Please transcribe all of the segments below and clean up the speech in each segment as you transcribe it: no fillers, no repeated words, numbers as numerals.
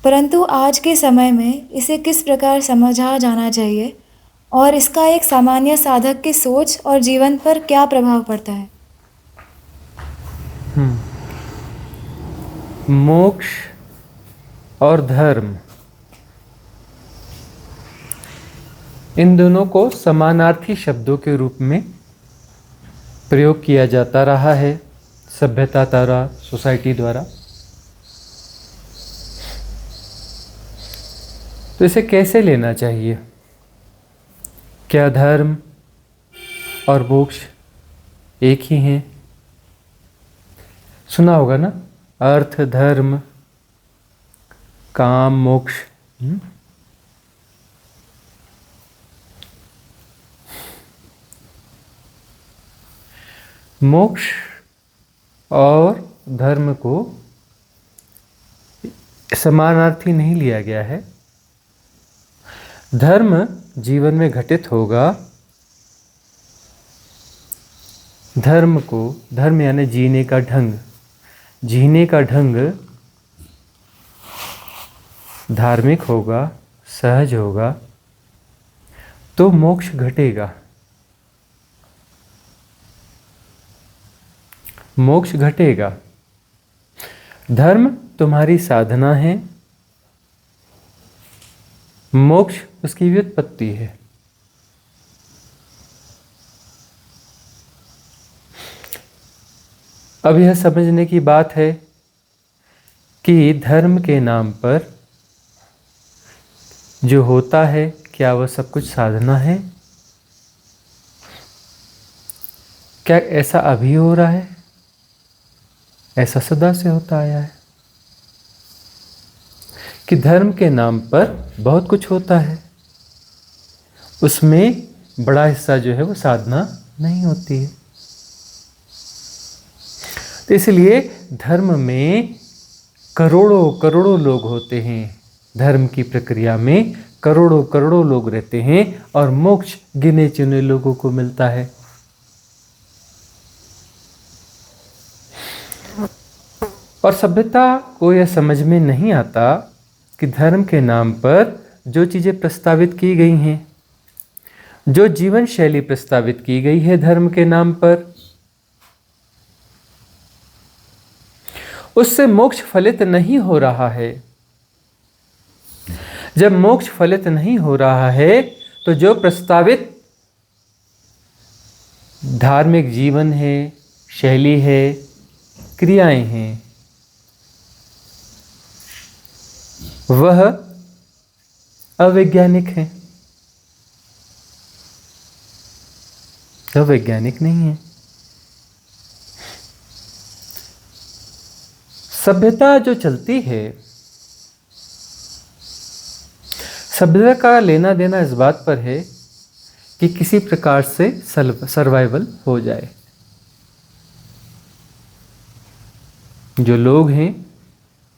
परंतु आज के समय में इसे किस प्रकार समझा जाना चाहिए और इसका एक सामान्य साधक की सोच और जीवन पर क्या प्रभाव पड़ता है? मोक्ष और धर्म, इन दोनों को समानार्थी शब्दों के रूप में प्रयोग किया जाता रहा है सभ्यता द्वारा, सोसाइटी द्वारा। तो इसे कैसे लेना चाहिए? क्या धर्म और मोक्ष एक ही हैं? सुना होगा ना, अर्थ, धर्म, काम, मोक्ष। मोक्ष और धर्म को समानार्थी नहीं लिया गया है। धर्म जीवन में घटित होगा। धर्म यानी जीने का ढंग, जीने का ढंग धार्मिक होगा, सहज होगा, तो मोक्ष घटेगा। मोक्ष घटेगा। धर्म तुम्हारी साधना है, मोक्ष उसकी व्युत्पत्ति है। अब यह समझने की बात है कि धर्म के नाम पर जो होता है, क्या वह सब कुछ साधना है? क्या ऐसा अभी हो रहा है? ऐसा सदा से होता आया है कि धर्म के नाम पर बहुत कुछ होता है, उसमें बड़ा हिस्सा जो है वो साधना नहीं होती है। तो इसलिए धर्म में करोड़ों करोड़ों लोग होते हैं, धर्म की प्रक्रिया में करोड़ों करोड़ों लोग रहते हैं और मोक्ष गिने चुने लोगों को मिलता है। और सभ्यता को यह समझ में नहीं आता कि धर्म के नाम पर जो चीज़ें प्रस्तावित की गई हैं, जो जीवन शैली प्रस्तावित की गई है धर्म के नाम पर, उससे मोक्ष फलित नहीं हो रहा है। जब मोक्ष फलित नहीं हो रहा है तो जो प्रस्तावित धार्मिक जीवन है, शैली है, क्रियाएं हैं, वह अवैज्ञानिक है, वैज्ञानिक नहीं है। सभ्यता जो चलती है, सभ्यता का लेना देना इस बात पर है कि किसी प्रकार से सर्वाइवल हो जाए। जो लोग हैं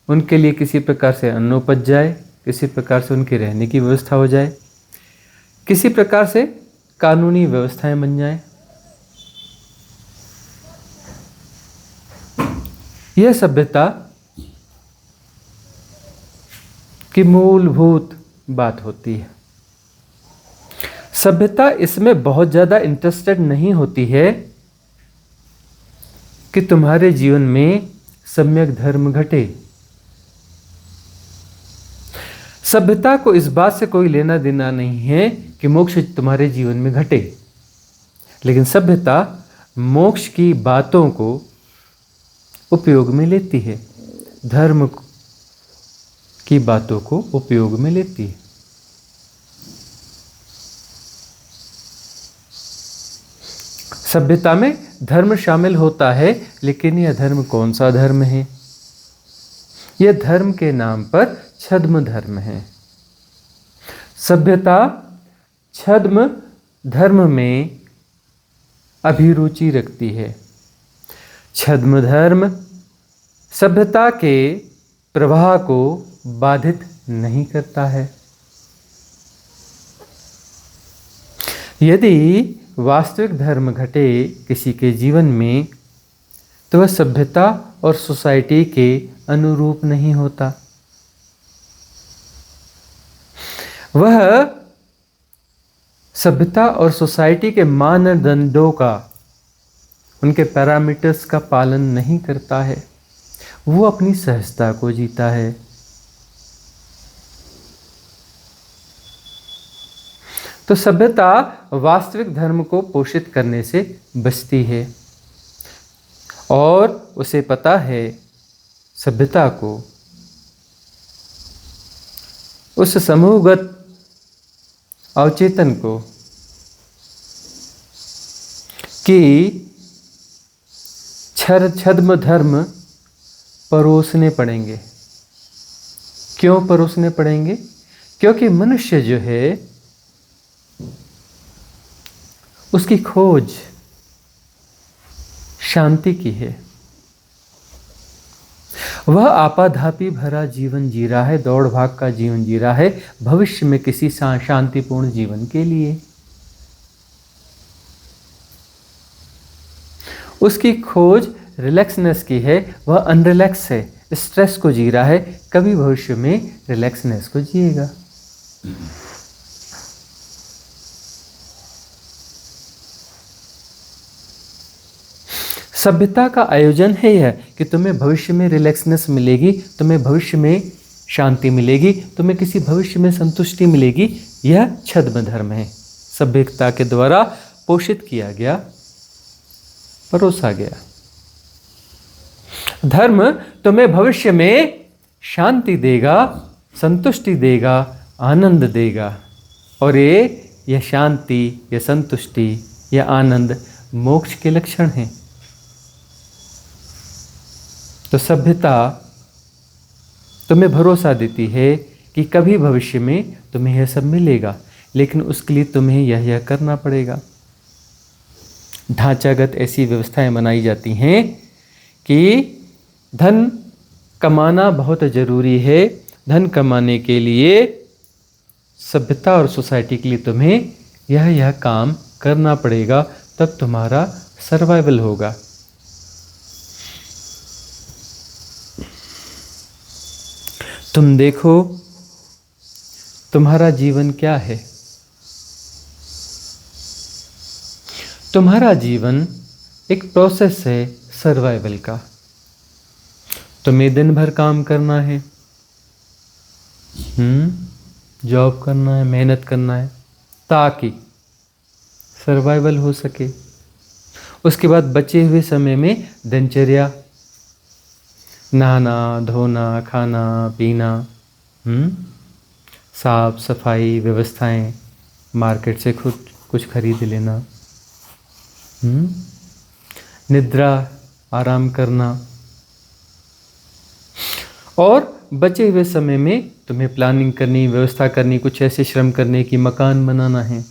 उनके लिए किसी प्रकार से अन्न उपज जाए, किसी प्रकार से उनके रहने की व्यवस्था हो जाए, किसी प्रकार से कानूनी व्यवस्थाएं बन जाएं। यह सभ्यता की मूलभूत बात होती है। सभ्यता इसमें बहुत ज़्यादा इंटरेस्टेड नहीं होती है कि तुम्हारे जीवन में सम्यक धर्म घटे। सभ्यता को इस बात से कोई लेना देना नहीं है कि मोक्ष तुम्हारे जीवन में घटे, लेकिन सभ्यता मोक्ष की बातों को उपयोग में लेती है, धर्म की बातों को उपयोग में लेती है। सभ्यता में धर्म शामिल होता है, लेकिन यह धर्म कौन सा धर्म है? यह धर्म के नाम पर छद्म धर्म है। सभ्यता छद्म धर्म में अभिरुचि रखती है। छद्म धर्म सभ्यता के प्रवाह को बाधित नहीं करता है। यदि वास्तविक धर्म घटे किसी के जीवन में, तो वह सभ्यता और सोसाइटी के अनुरूप नहीं होता। वह सभ्यता और सोसाइटी के मानदंडों का, उनके पैरामीटर्स का पालन नहीं करता है। वो अपनी सहजता को जीता है। तो सभ्यता वास्तविक धर्म को पोषित करने से बचती है और उसे पता है, सभ्यता को, उस समूहगत अवचेतन को, कि छद्म धर्म परोसने पड़ेंगे। क्यों परोसने पड़ेंगे? क्योंकि मनुष्य जो है उसकी खोज शांति की है। वह आपाधापी भरा जीवन जी रहा है, दौड़ भाग का जीवन जी रहा है भविष्य में किसी शांतिपूर्ण जीवन के लिए। उसकी खोज रिलैक्सनेस की है, वह अनरिलैक्स है, स्ट्रेस को जी रहा है, कभी भविष्य में रिलैक्सनेस को जिएगा। सभ्यता का आयोजन है यह कि तुम्हें भविष्य में रिलैक्सनेस मिलेगी, तुम्हें भविष्य में शांति मिलेगी, तुम्हें किसी भविष्य में संतुष्टि मिलेगी। यह छद्म धर्म है, सभ्यता के द्वारा पोषित किया गया, परोसा गया। धर्म तुम्हें भविष्य में शांति देगा, संतुष्टि देगा, आनंद देगा। और यह शांति, यह संतुष्टि, यह आनंद मोक्ष के लक्षण हैं। तो सभ्यता तुम्हें भरोसा देती है कि कभी भविष्य में तुम्हें यह सब मिलेगा, लेकिन उसके लिए तुम्हें यह करना पड़ेगा। ढांचागत ऐसी व्यवस्थाएं बनाई जाती हैं कि धन कमाना बहुत ज़रूरी है। धन कमाने के लिए सभ्यता और सोसाइटी के लिए तुम्हें यह काम करना पड़ेगा, तब तुम्हारा सर्वाइवल होगा। तुम देखो तुम्हारा जीवन क्या है। तुम्हारा जीवन एक प्रोसेस है सर्वाइवल का। तुम्हें दिन भर काम करना है, जॉब करना है, मेहनत करना है, ताकि सर्वाइवल हो सके। उसके बाद बचे हुए समय में दिनचर्या, नहाना धोना, खाना पीना, साफ सफाई व्यवस्थाएं, मार्केट से खुद कुछ खरीद लेना, निद्रा, आराम करना। और बचे हुए समय में तुम्हें प्लानिंग करनी, व्यवस्था करनी, कुछ ऐसे श्रम करने की, मकान बनाना है,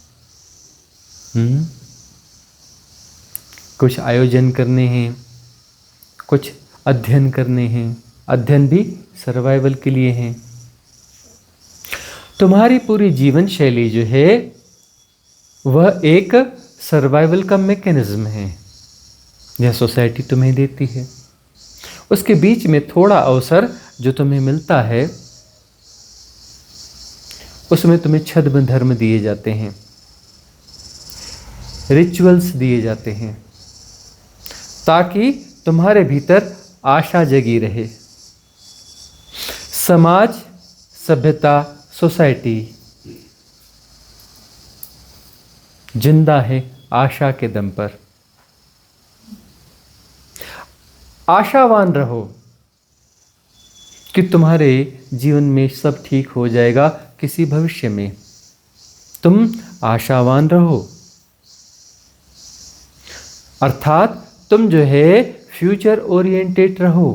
कुछ आयोजन करने हैं, कुछ अध्ययन करने हैं। अध्ययन भी सर्वाइवल के लिए हैं। तुम्हारी पूरी जीवन शैली जो है वह एक सर्वाइवल का मैकेनिज्म है, यह सोसाइटी तुम्हें देती है। उसके बीच में थोड़ा अवसर जो तुम्हें मिलता है, उसमें तुम्हें छद्म धर्म दिए जाते हैं, रिचुअल्स दिए जाते हैं, ताकि तुम्हारे भीतर आशा जगी रहे। समाज, सभ्यता, सोसाइटी जिंदा है आशा के दम पर। आशावान रहो कि तुम्हारे जीवन में सब ठीक हो जाएगा किसी भविष्य में। तुम आशावान रहो, अर्थात तुम जो है फ्यूचर ओरिएंटेड रहो।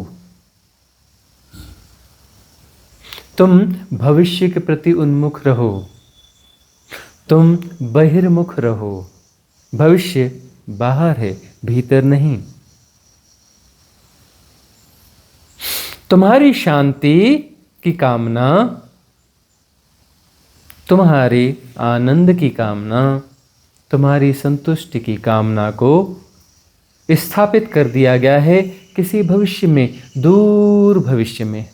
तुम भविष्य के प्रति उन्मुख रहो, तुम बहिर्मुख रहो। भविष्य बाहर है, भीतर नहीं। तुम्हारी शांति की कामना, तुम्हारे आनंद की कामना, तुम्हारी संतुष्टि की कामना को स्थापित कर दिया गया है किसी भविष्य में, दूर भविष्य में।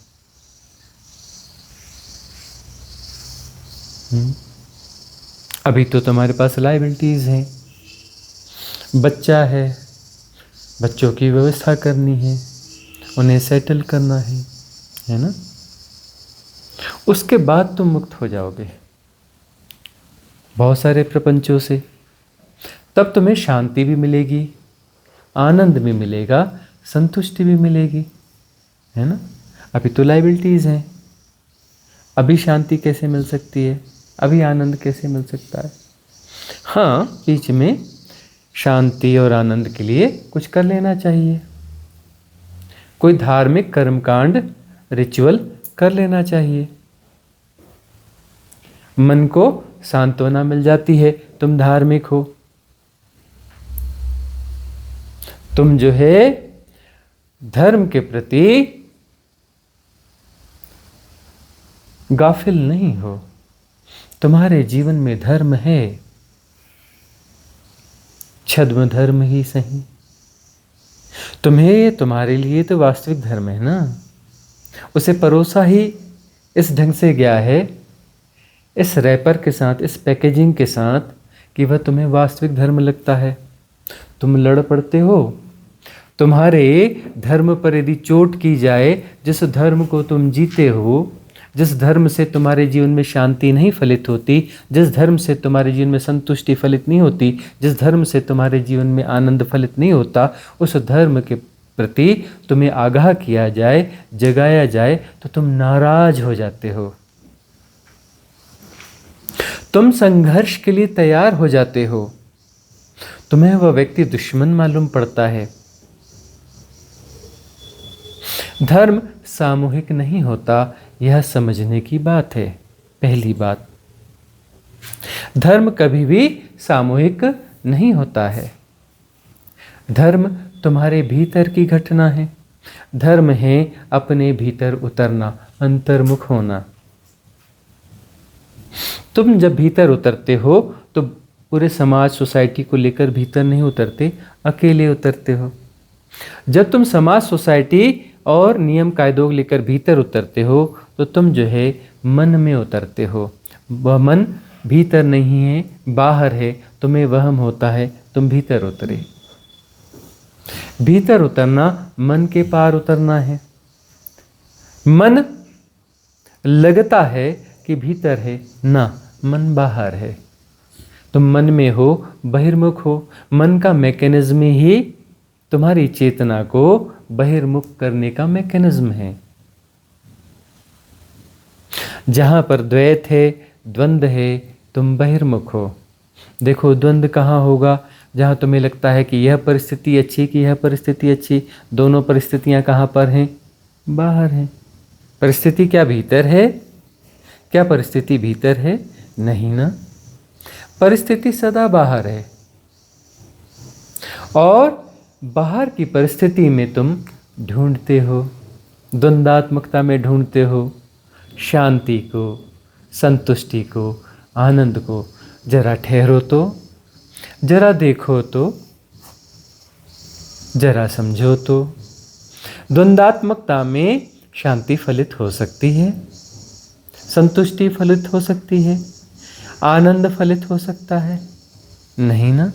अभी तो तुम्हारे पास लायबिलिटीज़ हैं, बच्चा है, बच्चों की व्यवस्था करनी है, उन्हें सेटल करना है ना। उसके बाद तुम मुक्त हो जाओगे बहुत सारे प्रपंचों से। तब तुम्हें शांति भी मिलेगी, आनंद भी मिलेगा, संतुष्टि भी मिलेगी, है ना। अभी तो लायबिलिटीज़ हैं, अभी शांति कैसे मिल सकती है, अभी आनंद कैसे मिल सकता है। हाँ, बीच में शांति और आनंद के लिए कुछ कर लेना चाहिए, कोई धार्मिक कर्मकांड रिचुअल कर लेना चाहिए। मन को सांत्वना मिल जाती है, तुम धार्मिक हो, तुम जो है धर्म के प्रति गाफिल नहीं हो, तुम्हारे जीवन में धर्म है, छद्म धर्म ही सही। तुम्हें, तुम्हारे लिए तो वास्तविक धर्म है ना, उसे परोसा ही इस ढंग से गया है, इस रैपर के साथ, इस पैकेजिंग के साथ, कि वह तुम्हें वास्तविक धर्म लगता है। तुम लड़ पड़ते हो, तुम्हारे धर्म पर यदि चोट की जाए, जिस धर्म को तुम जीते हो, जिस धर्म से तुम्हारे जीवन में शांति नहीं फलित होती, जिस धर्म से तुम्हारे जीवन में संतुष्टि फलित नहीं होती, जिस धर्म से तुम्हारे जीवन में आनंद फलित नहीं होता, उस धर्म के प्रति तुम्हें आगाह किया जाए, जगाया जाए, तो तुम नाराज हो जाते हो, तुम संघर्ष के लिए तैयार हो जाते हो, तुम्हें वह व्यक्ति दुश्मन मालूम पड़ता है। धर्म सामूहिक नहीं होता, यह समझने की बात है। पहली बात, धर्म कभी भी सामूहिक नहीं होता है। धर्म तुम्हारे भीतर की घटना है। धर्म है अपने भीतर उतरना, अंतर्मुख होना। तुम जब भीतर उतरते हो तो पूरे समाज, सोसाइटी को लेकर भीतर नहीं उतरते, अकेले उतरते हो। जब तुम समाज, सोसाइटी और नियम कायदों को लेकर भीतर उतरते हो तो तुम जो है मन में उतरते हो। वह मन भीतर नहीं है, बाहर है, तुम्हें वहम होता है तुम भीतर उतरे। भीतर उतरना मन के पार उतरना है। मन लगता है कि भीतर है, ना, मन बाहर है। तुम मन में हो, बहिर्मुख हो। मन का मैकेनिज्म ही तुम्हारी चेतना को बहिर्मुख करने का मैकेनिज्म है। जहां पर द्वैत है, द्वंद्व है, तुम बहिर्मुख हो। देखो, द्वंद्व कहाँ होगा? जहाँ तुम्हें लगता है कि यह परिस्थिति अच्छी, कि यह परिस्थिति अच्छी। दोनों परिस्थितियाँ कहाँ पर हैं? बाहर हैं। परिस्थिति क्या भीतर है? क्या परिस्थिति भीतर है? नहीं ना। परिस्थिति सदा बाहर है, और बाहर की परिस्थिति में तुम ढूंढते हो, द्वंद्वात्मकता में ढूंढते हो शांति को, संतुष्टि को, आनंद को। जरा ठहरो तो, जरा देखो तो, जरा समझो तो। द्वंद्वात्मकता में शांति फलित हो सकती है, संतुष्टि फलित हो सकती है, आनंद फलित हो सकता है, नहीं ना।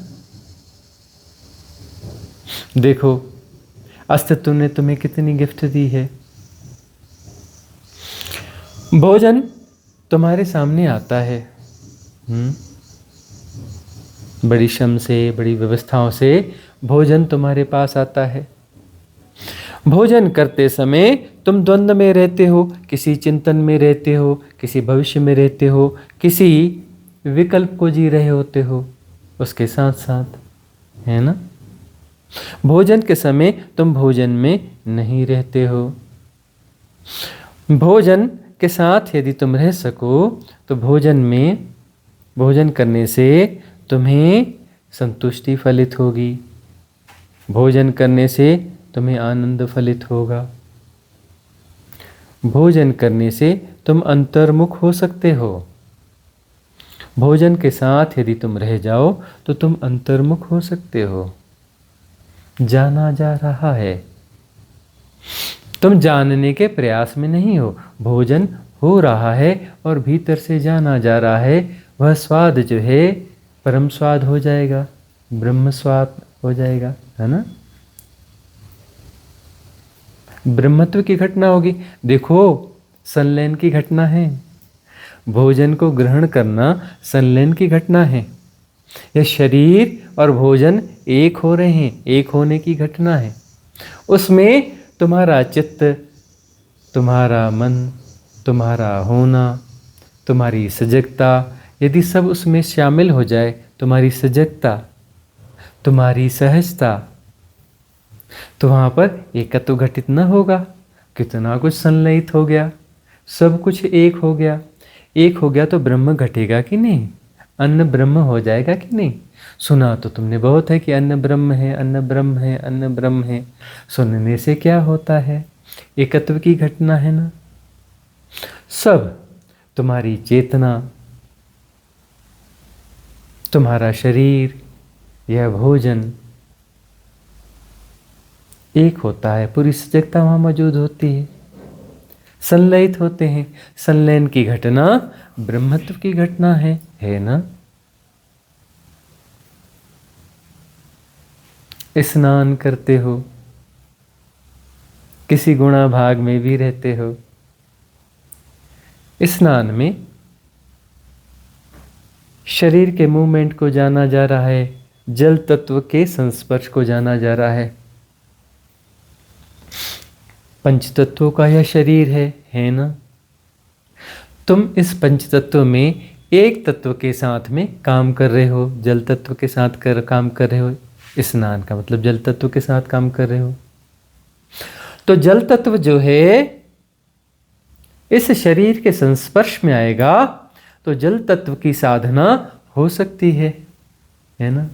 देखो, अस्तित्व ने तुम्हें कितनी गिफ्ट दी है। भोजन तुम्हारे सामने आता है, बड़ी श्रम से, बड़ी व्यवस्थाओं से भोजन तुम्हारे पास आता है। भोजन करते समय तुम द्वंद्व में रहते हो, किसी चिंतन में रहते हो, किसी भविष्य में रहते हो, किसी विकल्प को जी रहे होते हो उसके साथ साथ, है ना। भोजन के समय तुम भोजन में नहीं रहते हो। भोजन के साथ यदि तुम रह सको तो भोजन करने से तुम्हें संतुष्टि फलित होगी, भोजन करने से तुम्हें आनंद फलित होगा, भोजन करने से तुम अंतर्मुख हो सकते हो। भोजन के साथ यदि तुम रह जाओ तो तुम अंतर्मुख हो सकते हो। जाना जा रहा है, तुम जानने के प्रयास में नहीं हो। भोजन हो रहा है और भीतर से जाना जा रहा है, वह स्वाद जो है परम स्वाद हो जाएगा, ब्रह्म स्वाद हो जाएगा, है ना। ब्रह्मत्व की घटना होगी। देखो, संलयन की घटना है, भोजन को ग्रहण करना संलयन की घटना है। यह शरीर और भोजन एक हो रहे हैं, एक होने की घटना है। उसमें तुम्हारा चित्त, तुम्हारा मन, तुम्हारा होना, तुम्हारी सजगता, यदि सब उसमें शामिल हो जाए, तुम्हारी सजगता, तुम्हारी सहजता, तो वहाँ पर एकत्व घटित न होगा। कितना कुछ संलयित हो गया, सब कुछ एक हो गया। एक हो गया तो ब्रह्म घटेगा कि नहीं, अन्न ब्रह्म हो जाएगा कि नहीं। सुना तो तुमने बहुत है कि अन्न ब्रह्म है, अन्न ब्रह्म है, अन्न ब्रह्म है। सुनने से क्या होता है, एकत्व की घटना है ना। सब, तुम्हारी चेतना, तुम्हारा शरीर, यह भोजन एक होता है, पूरी सजगता वहाँ मौजूद होती है, संलयित होते हैं। संलयन की घटना ब्रह्मत्व की घटना है ना। स्नान करते हो, किसी गुणा भाग में भी रहते हो, स्नान में शरीर के मूवमेंट को जाना जा रहा है, जल तत्व के संस्पर्श को जाना जा रहा है। पंच तत्वों का यह शरीर है ना। तुम इस पंच तत्व में एक तत्व के साथ में काम कर रहे हो, जल तत्व के साथ काम कर रहे हो। स्नान का मतलब जल तत्व के साथ काम कर रहे हो। तो जल तत्व जो है इस शरीर के संस्पर्श में आएगा तो जल तत्व की साधना हो सकती है ना।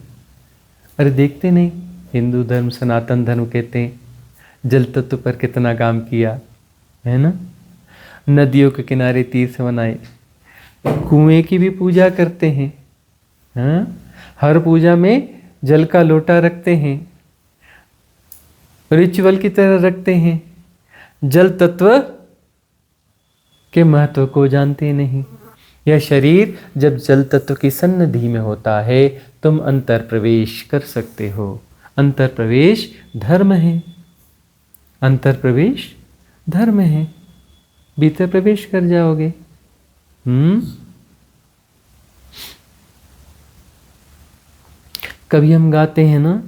अरे देखते नहीं, हिंदू धर्म, सनातन धर्म कहते हैं जल तत्व पर कितना काम किया, है ना। नदियों के किनारे तीर्थ बनाए, कुएं की भी पूजा करते हैं, हाँ? हर पूजा में जल का लोटा रखते हैं, रिचुअल की तरह रखते हैं। जल तत्व के महत्व को जानते नहीं। यह शरीर जब जल तत्व की सन्निधि में होता है, तुम अंतर प्रवेश कर सकते हो। अंतर प्रवेश धर्म है, अंतर प्रवेश धर्म है, भीतर प्रवेश कर जाओगे। कभी हम गाते हैं ना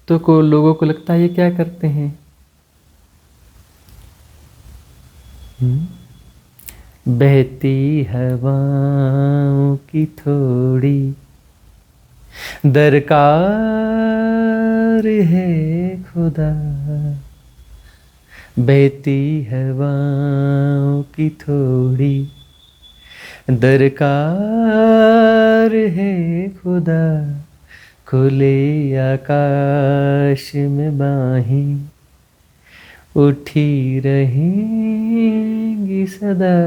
तो लोगों को लगता है ये क्या करते हैं। बहती हवाओं की थोड़ी दरकार है खुदा, बहती हवाओं की थोड़ी दरकार है खुदा, खुले आकाश में बाहें उठी रहेंगी सदा।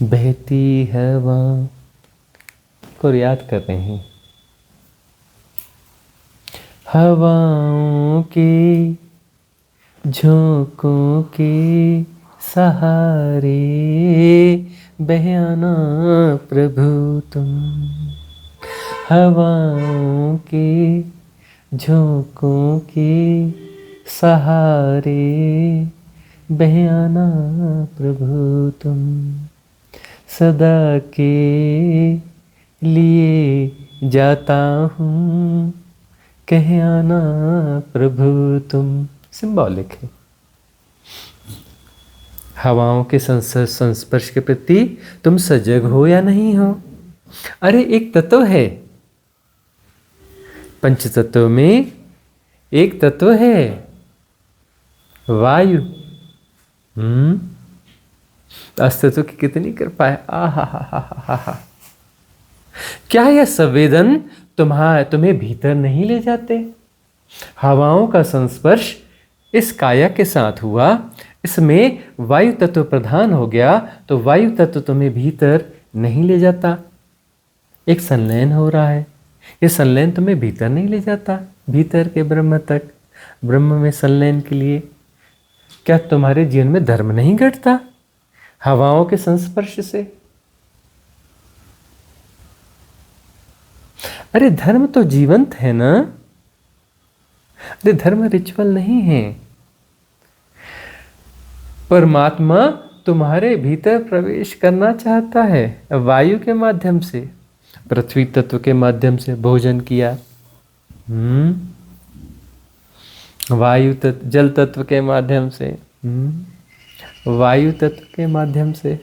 बहती हवा को याद कर रहे हैं। हवाओं के झोंकों के सहारे बह आना प्रभु तुम, हवाओं के झोंकों के सहारे बह आना प्रभु तुम, सदा के लिए जाता हूँ कह आना प्रभु तुम। सिंबॉलिक है। हवाओं के संस्पर्श के प्रति तुम सजग हो या नहीं हो। अरे एक तत्व है, पंच तत्व में एक तत्व है वायु। अस्तित्व की कितनी कृपा है। आहा। क्या यह संवेदन तुम्हें भीतर नहीं ले जाते। हवाओं का संस्पर्श इस काया के साथ हुआ, इसमें वायु तत्व प्रधान हो गया, तो वायु तत्व तुम्हें भीतर नहीं ले जाता। एक संलयन हो रहा है, ये संलयन तुम्हें भीतर नहीं ले जाता, भीतर के ब्रह्म तक। ब्रह्म में संलयन के लिए क्या तुम्हारे जीवन में धर्म नहीं घटता हवाओं के संस्पर्श से? अरे धर्म तो जीवंत है ना। अरे धर्म रिचुअल नहीं है। परमात्मा तुम्हारे भीतर प्रवेश करना चाहता है वायु के माध्यम से, पृथ्वी तत्व के माध्यम से भोजन किया, वायु तत्व, जल तत्व के माध्यम से, वायु तत्व के माध्यम से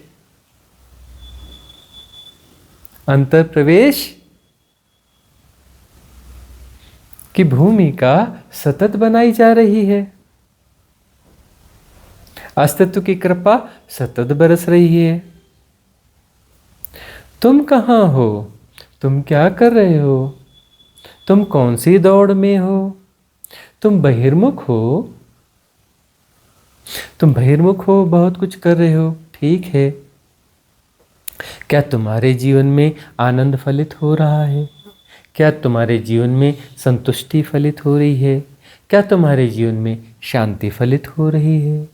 अंतर प्रवेश की भूमिका सतत बनाई जा रही है। अस्तित्व की कृपा सतत बरस रही है। तुम कहाँ हो? तुम क्या कर रहे हो? तुम कौन सी दौड़ में हो? तुम बहिर्मुख हो। तुम बहिर्मुख हो, बहुत कुछ कर रहे हो, ठीक है। क्या तुम्हारे जीवन में आनंद फलित हो रहा है? क्या तुम्हारे जीवन में संतुष्टि फलित हो रही है? क्या तुम्हारे जीवन में शांति फलित हो रही है?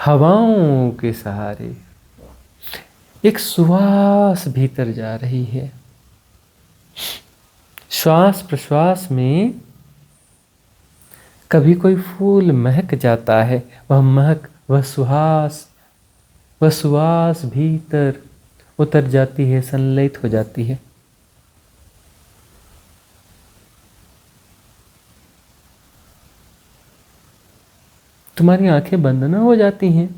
हवाओं के सहारे एक सुवास भीतर जा रही है। श्वास प्रश्वास में कभी कोई फूल महक जाता है, वह महक, वह सुवास भीतर उतर जाती है, संलयित हो जाती है। तुम्हारी आंखें बंद ना हो जाती हैं,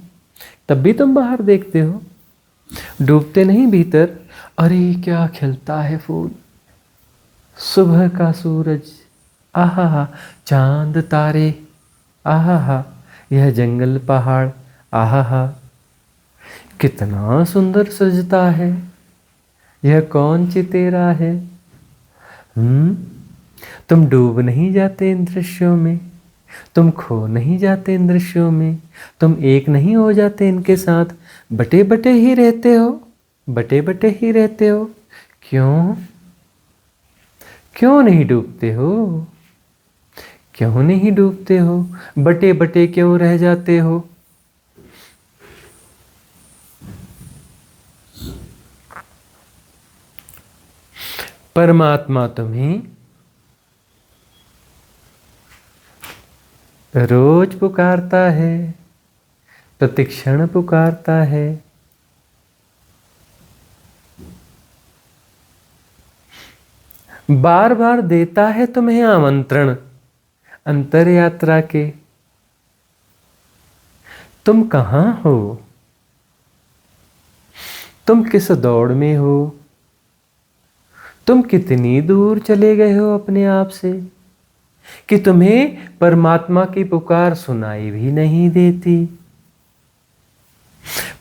तब भी तुम बाहर देखते हो, डूबते नहीं भीतर। अरे क्या खिलता है फूल, सुबह का सूरज, आहा, चांद तारे, आहा, यह जंगल पहाड़, आहा, कितना सुंदर सजता है, यह कौन चितेरा है। तुम डूब नहीं जाते इन दृश्यों में, तुम खो नहीं जाते इन दृश्यों में, तुम एक नहीं हो जाते इनके साथ, बटे बटे ही रहते हो, बटे बटे ही रहते हो। क्यों? क्यों नहीं डूबते हो? क्यों नहीं डूबते हो? बटे बटे क्यों रह जाते हो? परमात्मा तुम्हें रोज पुकारता है, प्रतिक्षण पुकारता है। बार बार देता है तुम्हें आमंत्रण अंतर यात्रा के। तुम कहाँ हो? तुम किस दौड़ में हो? तुम कितनी दूर चले गए हो अपने आप से कि तुम्हें परमात्मा की पुकार सुनाई भी नहीं देती।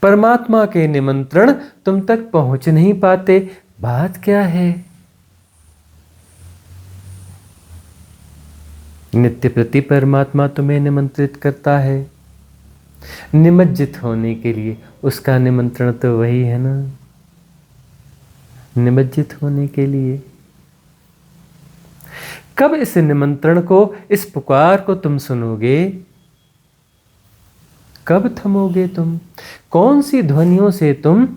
परमात्मा के निमंत्रण तुम तक पहुंच नहीं पाते। बात क्या है? नित्य प्रति परमात्मा तुम्हें निमंत्रित करता है निमज्जित होने के लिए। उसका निमंत्रण तो वही है ना, निमज्जित होने के लिए। कब इस निमंत्रण को, इस पुकार को तुम सुनोगे? कब थमोगे तुम? कौन सी ध्वनियों से तुम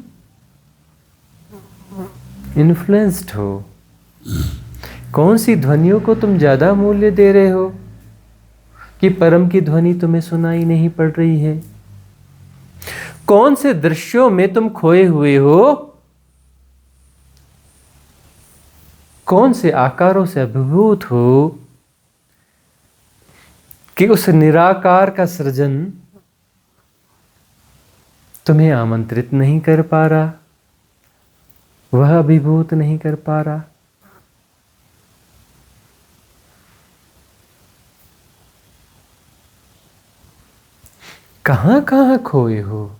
इन्फ्लुएंस्ड हो? कौन सी ध्वनियों को तुम ज्यादा मूल्य दे रहे हो कि परम की ध्वनि तुम्हें सुनाई नहीं पड़ रही है? कौन से दृश्यों में तुम खोए हुए हो? कौन से आकारों से अभिभूत हो कि उस निराकार का सृजन तुम्हें आमंत्रित नहीं कर पा रहा, वह अभिभूत नहीं कर पा रहा? कहां कहां खोए हो?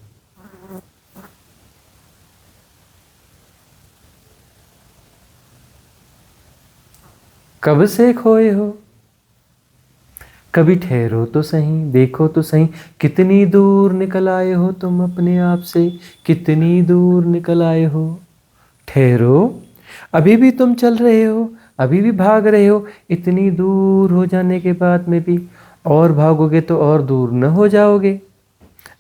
कब से खोए हो? कभी ठहरो तो सही, देखो तो सही, कितनी दूर निकल आए हो तुम अपने आप से, कितनी दूर निकल आए हो। ठहरो, अभी भी तुम चल रहे हो, अभी भी भाग रहे हो, इतनी दूर हो जाने के बाद में भी और भागोगे तो और दूर न हो जाओगे।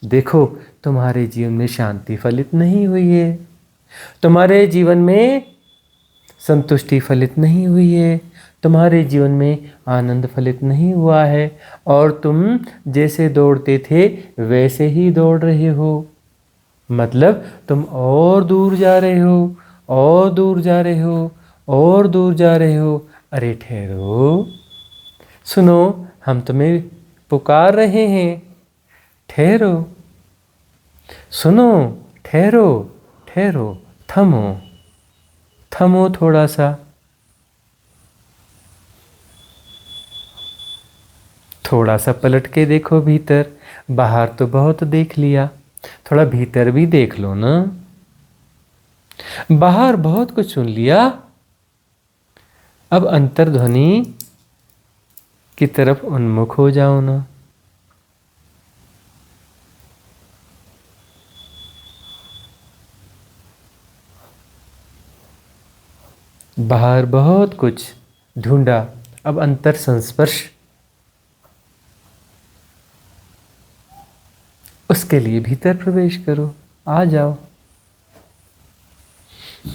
देखो, तुम्हारे जीवन में शांति फलित नहीं हुई है, तुम्हारे जीवन में संतुष्टि फलित नहीं हुई है, तुम्हारे जीवन में आनंद फलित नहीं हुआ है, और तुम जैसे दौड़ते थे वैसे ही दौड़ रहे हो। मतलब तुम और दूर जा रहे हो, और दूर जा रहे हो, और दूर जा रहे हो। अरे ठहरो, सुनो, हम तुम्हें पुकार रहे हैं, ठहरो, सुनो, ठहरो, ठहरो, थमो, थमो थोड़ा सा, थोड़ा सा पलट के देखो भीतर। बाहर तो बहुत देख लिया, थोड़ा भीतर भी देख लो ना। बाहर बहुत कुछ सुन लिया, अब अंतर्ध्वनि की तरफ उन्मुख हो जाओ ना। बाहर बहुत कुछ ढूंढा, अब अंतर संस्पर्श, उसके लिए भीतर प्रवेश करो, आ जाओ।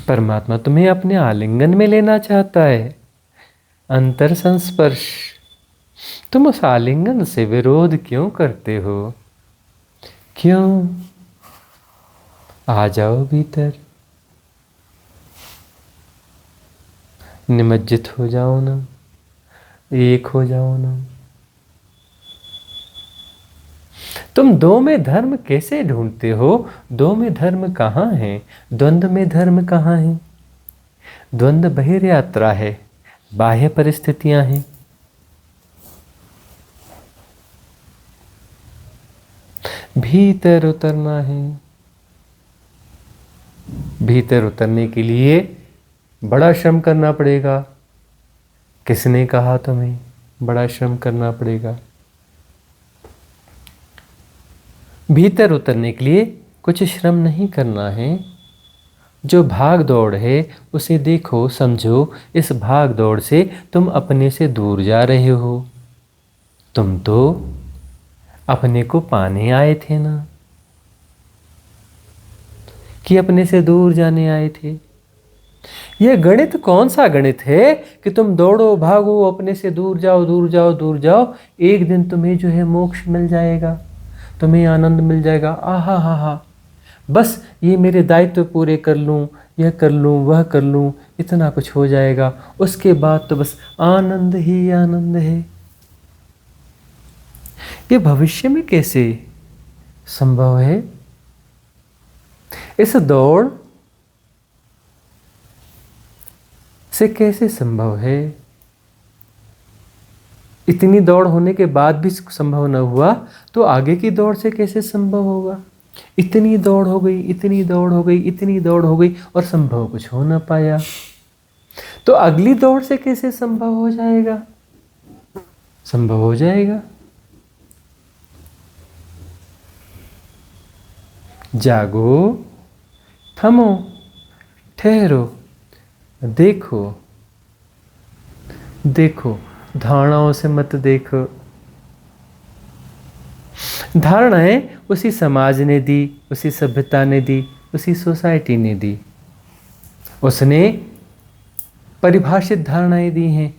परमात्मा तुम्हें अपने आलिंगन में लेना चाहता है। अंतर संस्पर्श, तुम उस आलिंगन से विरोध क्यों करते हो? क्यों? आ जाओ भीतर, निमज्जित हो जाओ ना, एक हो जाओ ना। तुम दो में धर्म कैसे ढूंढते हो? दो में धर्म कहाँ है? द्वंद्व में धर्म कहाँ है? द्वंद्व बहिर्यात्रा है, बाह्य परिस्थितियां हैं। भीतर उतरना है। भीतर उतरने के लिए बड़ा श्रम करना पड़ेगा। किसने कहा तुम्हें बड़ा श्रम करना पड़ेगा? भीतर उतरने के लिए कुछ श्रम नहीं करना है। जो भाग दौड़ है उसे देखो, समझो, इस भाग दौड़ से तुम अपने से दूर जा रहे हो। तुम तो अपने को पाने आए थे ना, कि अपने से दूर जाने आए थे। यह गणित कौन सा गणित है कि तुम दौड़ो भागो, अपने से दूर जाओ, दूर जाओ, दूर जाओ, एक दिन तुम्हें जो है मोक्ष मिल जाएगा, तुम्हें आनंद मिल जाएगा। आहा हा हा, बस ये मेरे दायित्व पूरे कर लूँ, यह कर लूँ, वह कर लूँ, इतना कुछ हो जाएगा, उसके बाद तो बस आनंद ही आनंद है। ये भविष्य में कैसे संभव है? इस दौड़ से कैसे संभव है? इतनी दौड़ होने के बाद भी संभव न हुआ तो आगे की दौड़ से कैसे संभव होगा? इतनी दौड़ हो गई, इतनी दौड़ हो गई, इतनी दौड़ हो गई, और संभव कुछ हो ना पाया, तो अगली दौड़ से कैसे संभव हो जाएगा? संभव हो जाएगा। जागो, थमो, ठहरो, देखो, देखो, धारणाओं से मत देखो। धारणाएं उसी समाज ने दी, उसी सभ्यता ने दी, उसी सोसाइटी ने दी। उसने परिभाषित धारणाएं दी हैं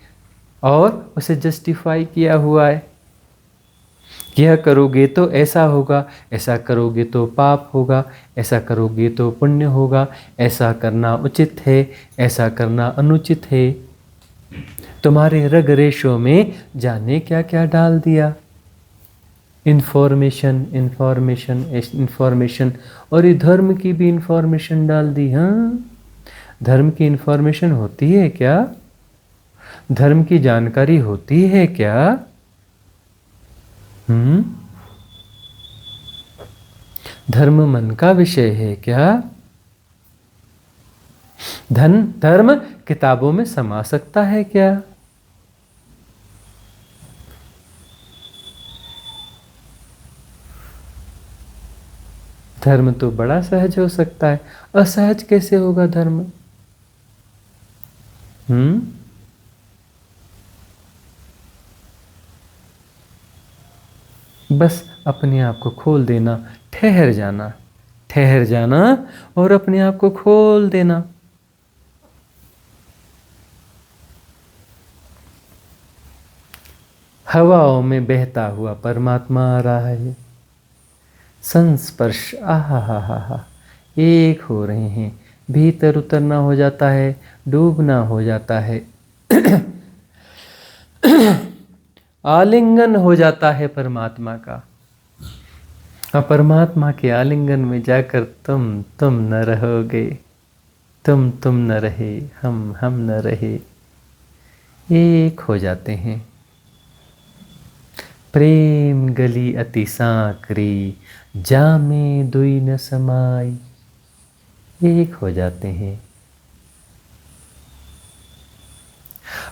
और उसे जस्टिफाई किया हुआ है। यह करोगे तो ऐसा होगा, ऐसा करोगे तो पाप होगा, ऐसा करोगे तो पुण्य होगा, ऐसा करना उचित है, ऐसा करना अनुचित है। तुम्हारे रग रेशों में जाने क्या क्या डाल दिया। इंफॉर्मेशन, इंफॉर्मेशन, इंफॉर्मेशन, और ये धर्म की भी इंफॉर्मेशन डाल दी। हाँ, धर्म की इंफॉर्मेशन होती है क्या? धर्म की जानकारी होती है क्या? धर्म मन का विषय है क्या? धर्म किताबों में समा सकता है क्या? धर्म तो बड़ा सहज हो सकता है, असहज कैसे होगा धर्म? बस अपने आप को खोल देना, ठहर जाना, ठहर जाना और अपने आप को खोल देना। हवाओं में बहता हुआ परमात्मा आ रहा है। संस्पर्श, आहा हा हा हा, एक हो रहे हैं। भीतर उतरना हो जाता है, डूबना हो जाता है, आलिंगन हो जाता है परमात्मा का। और परमात्मा के आलिंगन में जाकर तुम न रहोगे, तुम न रहे, हम न रहे, एक हो जाते हैं। प्रेम गली अति सांकरी, जामे दुई न समाई, एक हो जाते हैं।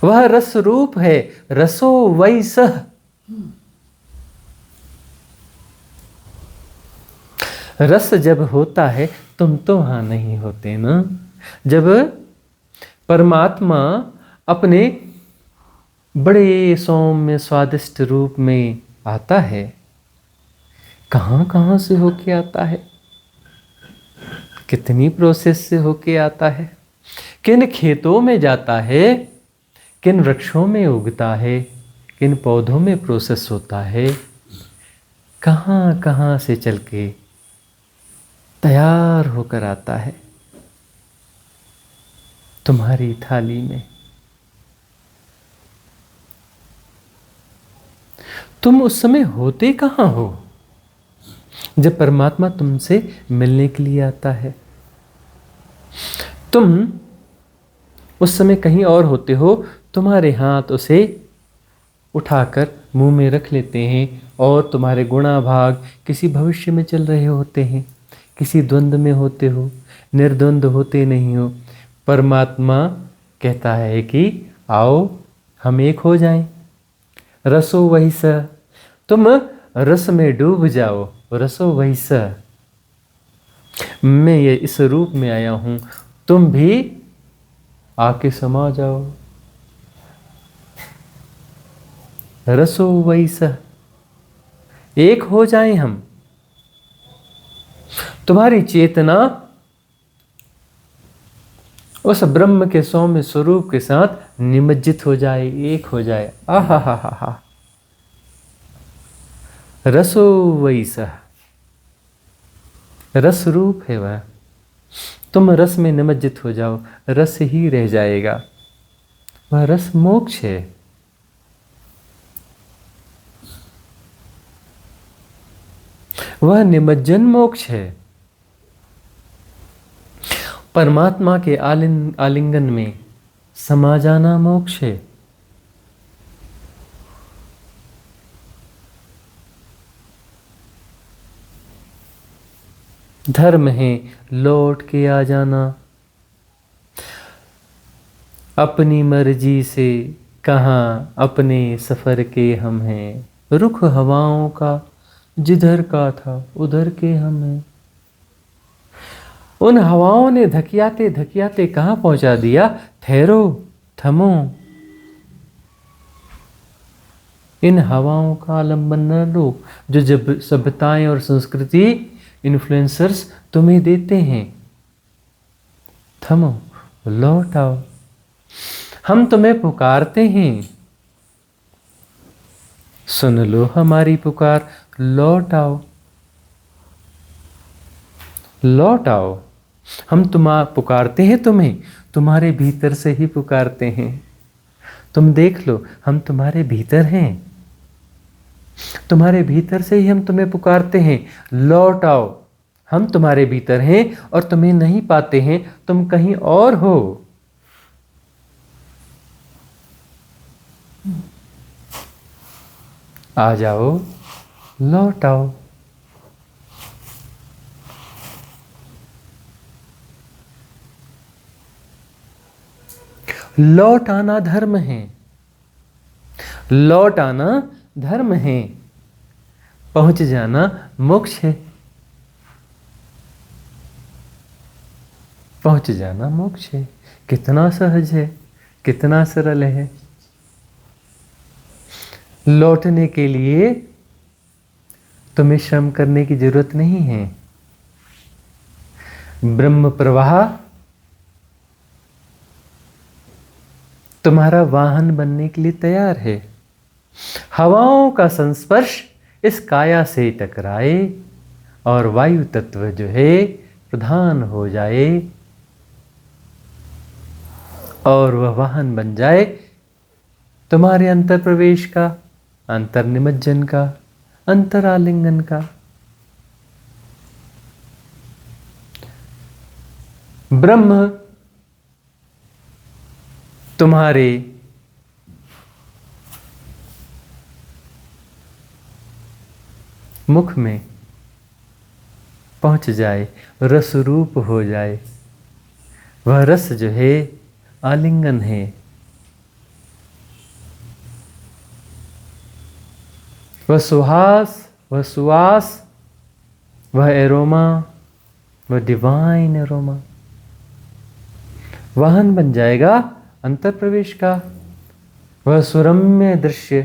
वह रस रूप है, रसो वैसह। रस जब होता है तुम तो वहां नहीं होते ना। जब परमात्मा अपने बड़े सौम्य स्वादिष्ट रूप में आता है, कहाँ कहाँ से होके आता है, कितनी प्रोसेस से होके आता है, किन खेतों में जाता है, किन वृक्षों में उगता है, किन पौधों में प्रोसेस होता है, कहाँ कहाँ से चल के तैयार होकर आता है तुम्हारी थाली में। तुम उस समय होते कहाँ हो जब परमात्मा तुमसे मिलने के लिए आता है? तुम उस समय कहीं और होते हो, तुम्हारे हाथ उसे उठाकर मुंह में रख लेते हैं और तुम्हारे गुणाभाग किसी भविष्य में चल रहे होते हैं, किसी द्वंद्व में होते हो, निर्द्वंद्व होते नहीं हो। परमात्मा कहता है कि आओ हम एक हो जाएं, रसो वही स। तुम रस में डूब जाओ, रसो वही स। मैं ये इस रूप में आया हूं, तुम भी आके समा जाओ, रसो वही स। एक हो जाएं हम। तुम्हारी चेतना उस ब्रह्म के सौम्य स्वरूप के साथ निमज्जित हो जाए, एक हो जाए। आहा हा हा हा, रसो वही स। रस रूप है वह। तुम रस में निमज्जित हो जाओ, रस ही रह जाएगा। वह रस मोक्ष है। वह निमज्जन मोक्ष है। परमात्मा के आलिंगन में समा जाना मोक्ष है। धर्म है लौट के आ जाना। अपनी मर्जी से कहाँ अपने सफर के हम हैं, रुख हवाओं का जिधर का था उधर के हम हैं। उन हवाओं ने धकियाते धकियाते कहाँ पहुंचा दिया? ठहरो, थमो। इन हवाओं का आलंबन न लो जो जब सभ्यताएं और संस्कृति इन्फ्लुएंसर्स तुम्हें देते हैं। थमो, लौट आओ। हम तुम्हें पुकारते हैं, सुन लो हमारी पुकार, लौट आओ, लौट आओ। हम पुकारते हैं तुम्हें, तुम्हारे भीतर से ही पुकारते हैं। तुम देख लो, हम तुम्हारे भीतर हैं, तुम्हारे भीतर से ही हम तुम्हें पुकारते हैं, लौट आओ। हम तुम्हारे भीतर हैं और तुम्हें नहीं पाते हैं, तुम कहीं और हो। आ जाओ, लौट आओ। लौट आना धर्म है, लौट आना धर्म है, पहुंच जाना मोक्ष है, पहुंच जाना मोक्ष है। कितना सहज है, कितना सरल है। लौटने के लिए तुम्हें श्रम करने की जरूरत नहीं है। ब्रह्म प्रवाह तुम्हारा वाहन बनने के लिए तैयार है। हवाओं का संस्पर्श इस काया से टकराए और वायु तत्व जो है प्रधान हो जाए और वह वाहन बन जाए तुम्हारे अंतर प्रवेश का, अंतर निमज्जन का, अंतर आलिंगन का। ब्रह्म तुम्हारे मुख में पहुंच जाए, रस रूप हो जाए। वह रस जो है आलिंगन है। वह सुहास, वह सुवास, वह एरोमा, वह डिवाइन एरोमा वाहन बन जाएगा अंतर प्रवेश का। वह सुरम्य दृश्य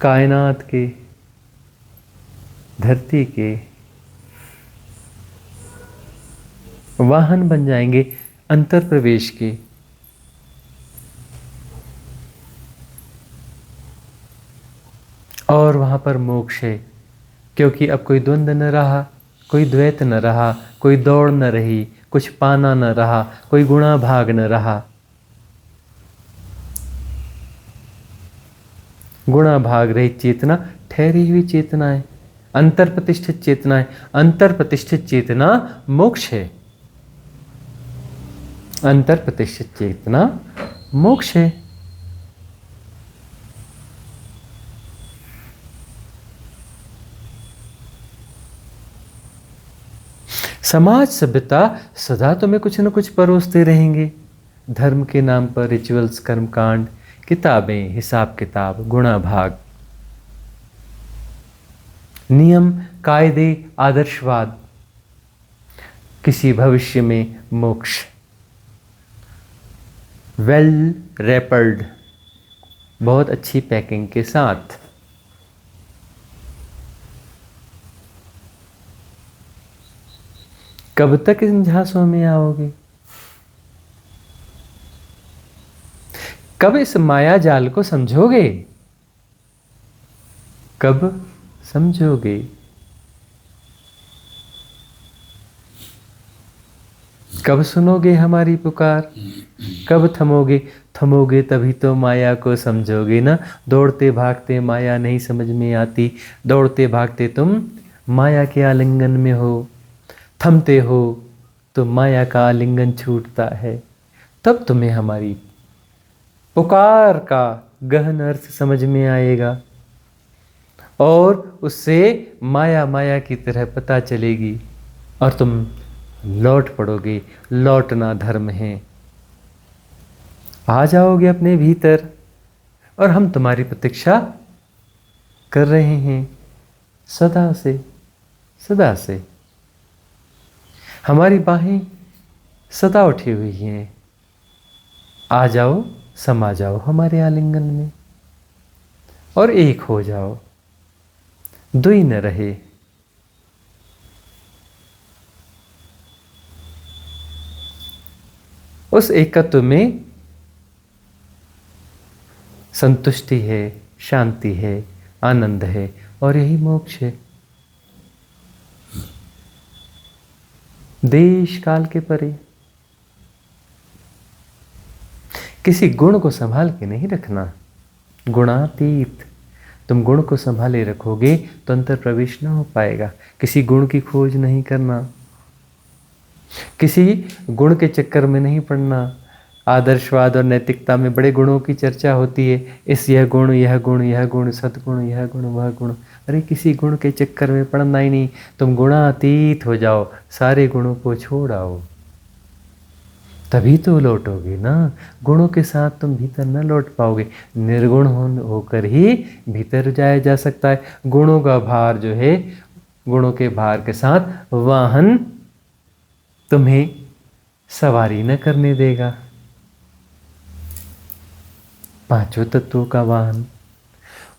कायनात के, धरती के वाहन बन जाएंगे अंतर प्रवेश के। और वहां पर मोक्ष है, क्योंकि अब कोई द्वंद न रहा, कोई द्वैत न रहा, कोई दौड़ न रही, कुछ पाना न रहा, कोई गुणा भाग न रहा। गुणा भाग रहित चेतना ठहरी हुई चेतना है, अंतर प्रतिष्ठित चेतना है। अंतर प्रतिष्ठित चेतना मोक्ष है। अंतर प्रतिष्ठित चेतना मोक्ष है। समाज सभ्यता सदा तुम्हें कुछ न कुछ परोसते रहेंगे। धर्म के नाम पर रिचुअल्स, कर्मकांड, किताबें, हिसाब किताब, गुणा भाग, नियम, कायदे, आदर्शवाद, किसी भविष्य में मोक्ष, वेल रैपर्ड, बहुत अच्छी पैकिंग के साथ। कब तक इन झांसों में आओगे? कब इस माया जाल को समझोगे? कब समझोगे? कब सुनोगे हमारी पुकार? कब थमोगे? थमोगे तभी तो माया को समझोगे ना। दौड़ते भागते माया नहीं समझ में आती। दौड़ते भागते तुम माया के आलिंगन में हो, थमते हो तो माया का आलिंगन छूटता है। तब तुम्हें हमारी पुकार का गहन अर्थ समझ में आएगा और उससे माया माया की तरह पता चलेगी और तुम लौट पड़ोगे। लौटना धर्म है। आ जाओगे अपने भीतर और हम तुम्हारी प्रतीक्षा कर रहे हैं सदा से, सदा से। हमारी बाहें सदा उठी हुई हैं। आ जाओ, समा जाओ हमारे आलिंगन में और एक हो जाओ, दुई न रहे। उस एकत्व में संतुष्टि है, शांति है, आनंद है और यही मोक्ष है। देश काल के परे किसी गुण को संभाल के नहीं रखना। गुणातीत। तुम गुण को संभाले रखोगे तो अंतर प्रवेश ना हो पाएगा। किसी गुण की खोज नहीं करना, किसी गुण के चक्कर में नहीं पड़ना। आदर्शवाद और नैतिकता में बड़े गुणों की चर्चा होती है। इस यह गुण, यह गुण, यह गुण, सद्गुण, यह गुण, वह गुण। अरे किसी गुण के चक्कर में पड़ना ही नहीं। तुम गुणातीत हो जाओ, सारे गुणों को छोड़ आओ, तभी तो लौटोगे ना। गुणों के साथ तुम भीतर न लौट पाओगे। निर्गुण होकर ही भीतर जाया जा सकता है। गुणों का भार जो है, गुणों के भार के साथ वाहन तुम्हें सवारी न करने देगा। पांचों तत्वों का वाहन।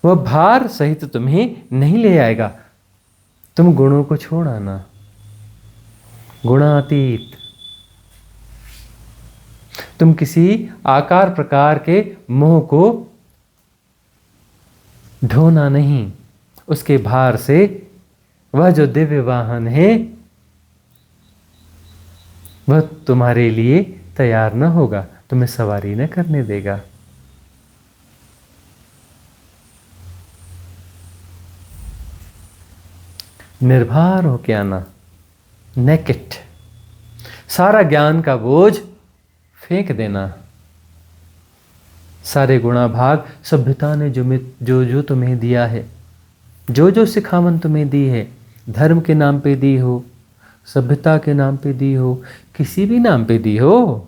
वह भार सहित तुम्हें नहीं ले आएगा। तुम गुणों को छोड़ आना, गुणातीत। तुम किसी आकार प्रकार के मोह को ढोना नहीं। उसके भार से वह जो दिव्य वाहन है वह तुम्हारे लिए तैयार न होगा, तुम्हें सवारी न करने देगा। निर्भर होके आना, नेकेड। सारा ज्ञान का बोझ फेंक देना। सारे गुणा भाग सभ्यता ने जो तुम्हें दिया है, जो सिखावन तुम्हें दी है, धर्म के नाम पे दी हो, सभ्यता के नाम पे दी हो, किसी भी नाम पे दी हो,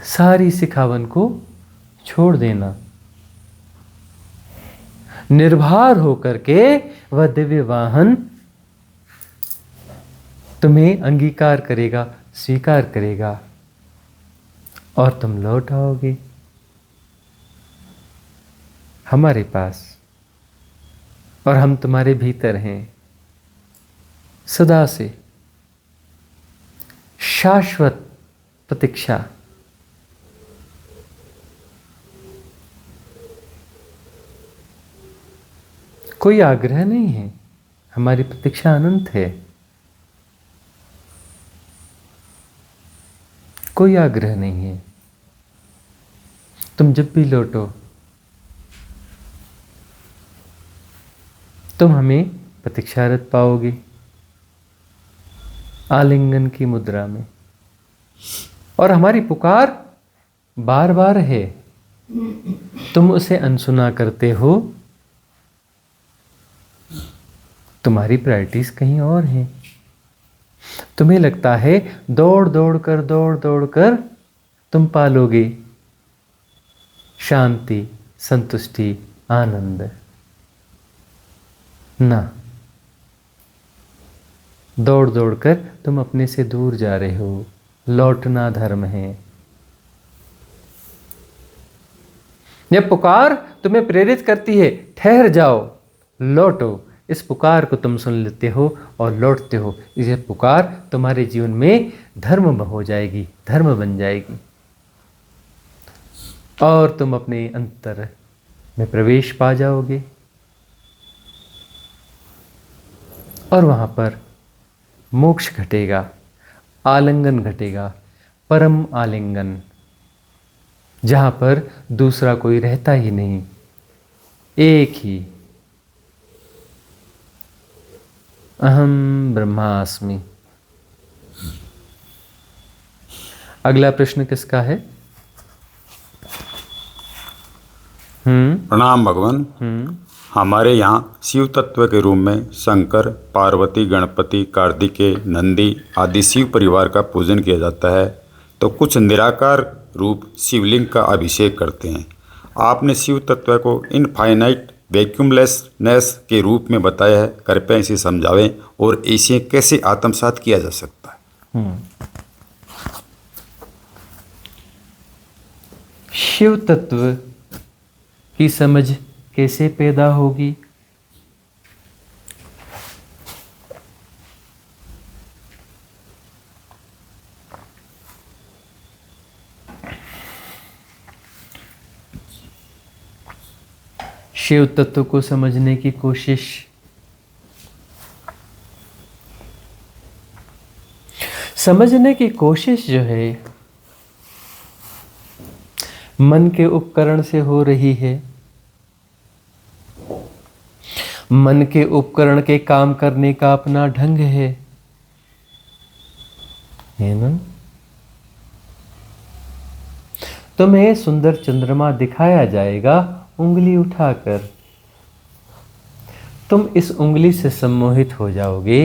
सारी सिखावन को छोड़ देना। निर्भर होकर के वह दिव्य वाहन तुम्हें अंगीकार करेगा, स्वीकार करेगा और तुम लौट आओगे हमारे पास। और हम तुम्हारे भीतर हैं सदा से। शाश्वत प्रतीक्षा। कोई आग्रह नहीं है, हमारी प्रतीक्षा अनंत है। कोई आग्रह नहीं है। तुम जब भी लौटो तुम हमें प्रतीक्षारत पाओगे, आलिंगन की मुद्रा में। और हमारी पुकार बार बार है, तुम उसे अनसुना करते हो। तुम्हारी प्रायोरिटीज कहीं और हैं। तुम्हें लगता है दौड़ दौड़ कर तुम पालोगे शांति, संतुष्टि, आनंद। ना, दौड़ दौड़ कर तुम अपने से दूर जा रहे हो। लौटना धर्म है। यह पुकार तुम्हें प्रेरित करती है, ठहर जाओ, लौटो। इस पुकार को तुम सुन लेते हो और लौटते हो। यह पुकार तुम्हारे जीवन में धर्म हो जाएगी, धर्म बन जाएगी और तुम अपने अंतर में प्रवेश पा जाओगे। और वहां पर मोक्ष घटेगा, आलिंगन घटेगा, परम आलिंगन, जहां पर दूसरा कोई रहता ही नहीं, एक ही अहम ब्रह्मास्मि। अगला प्रश्न किसका है? प्रणाम भगवान। हमारे यहाँ शिव तत्व के रूप में शंकर, पार्वती, गणपति, कार्तिकेय, नंदी आदि शिव परिवार का पूजन किया जाता है, तो कुछ निराकार रूप शिवलिंग का अभिषेक करते हैं। आपने शिव तत्व को इनफाइनाइट वैक्यूमलेसनेस के रूप में बताया है, कृपया इसे समझावें और इसे कैसे आत्मसात किया जा सकता है। शिव तत्व की समझ कैसे पैदा होगी? शिव तत्व को समझने की कोशिश जो है मन के उपकरण से हो रही है। मन के उपकरण के काम करने का अपना ढंग है ना? तुम्हें सुंदर चंद्रमा दिखाया जाएगा उंगली उठाकर। तुम इस उंगली से सम्मोहित हो जाओगे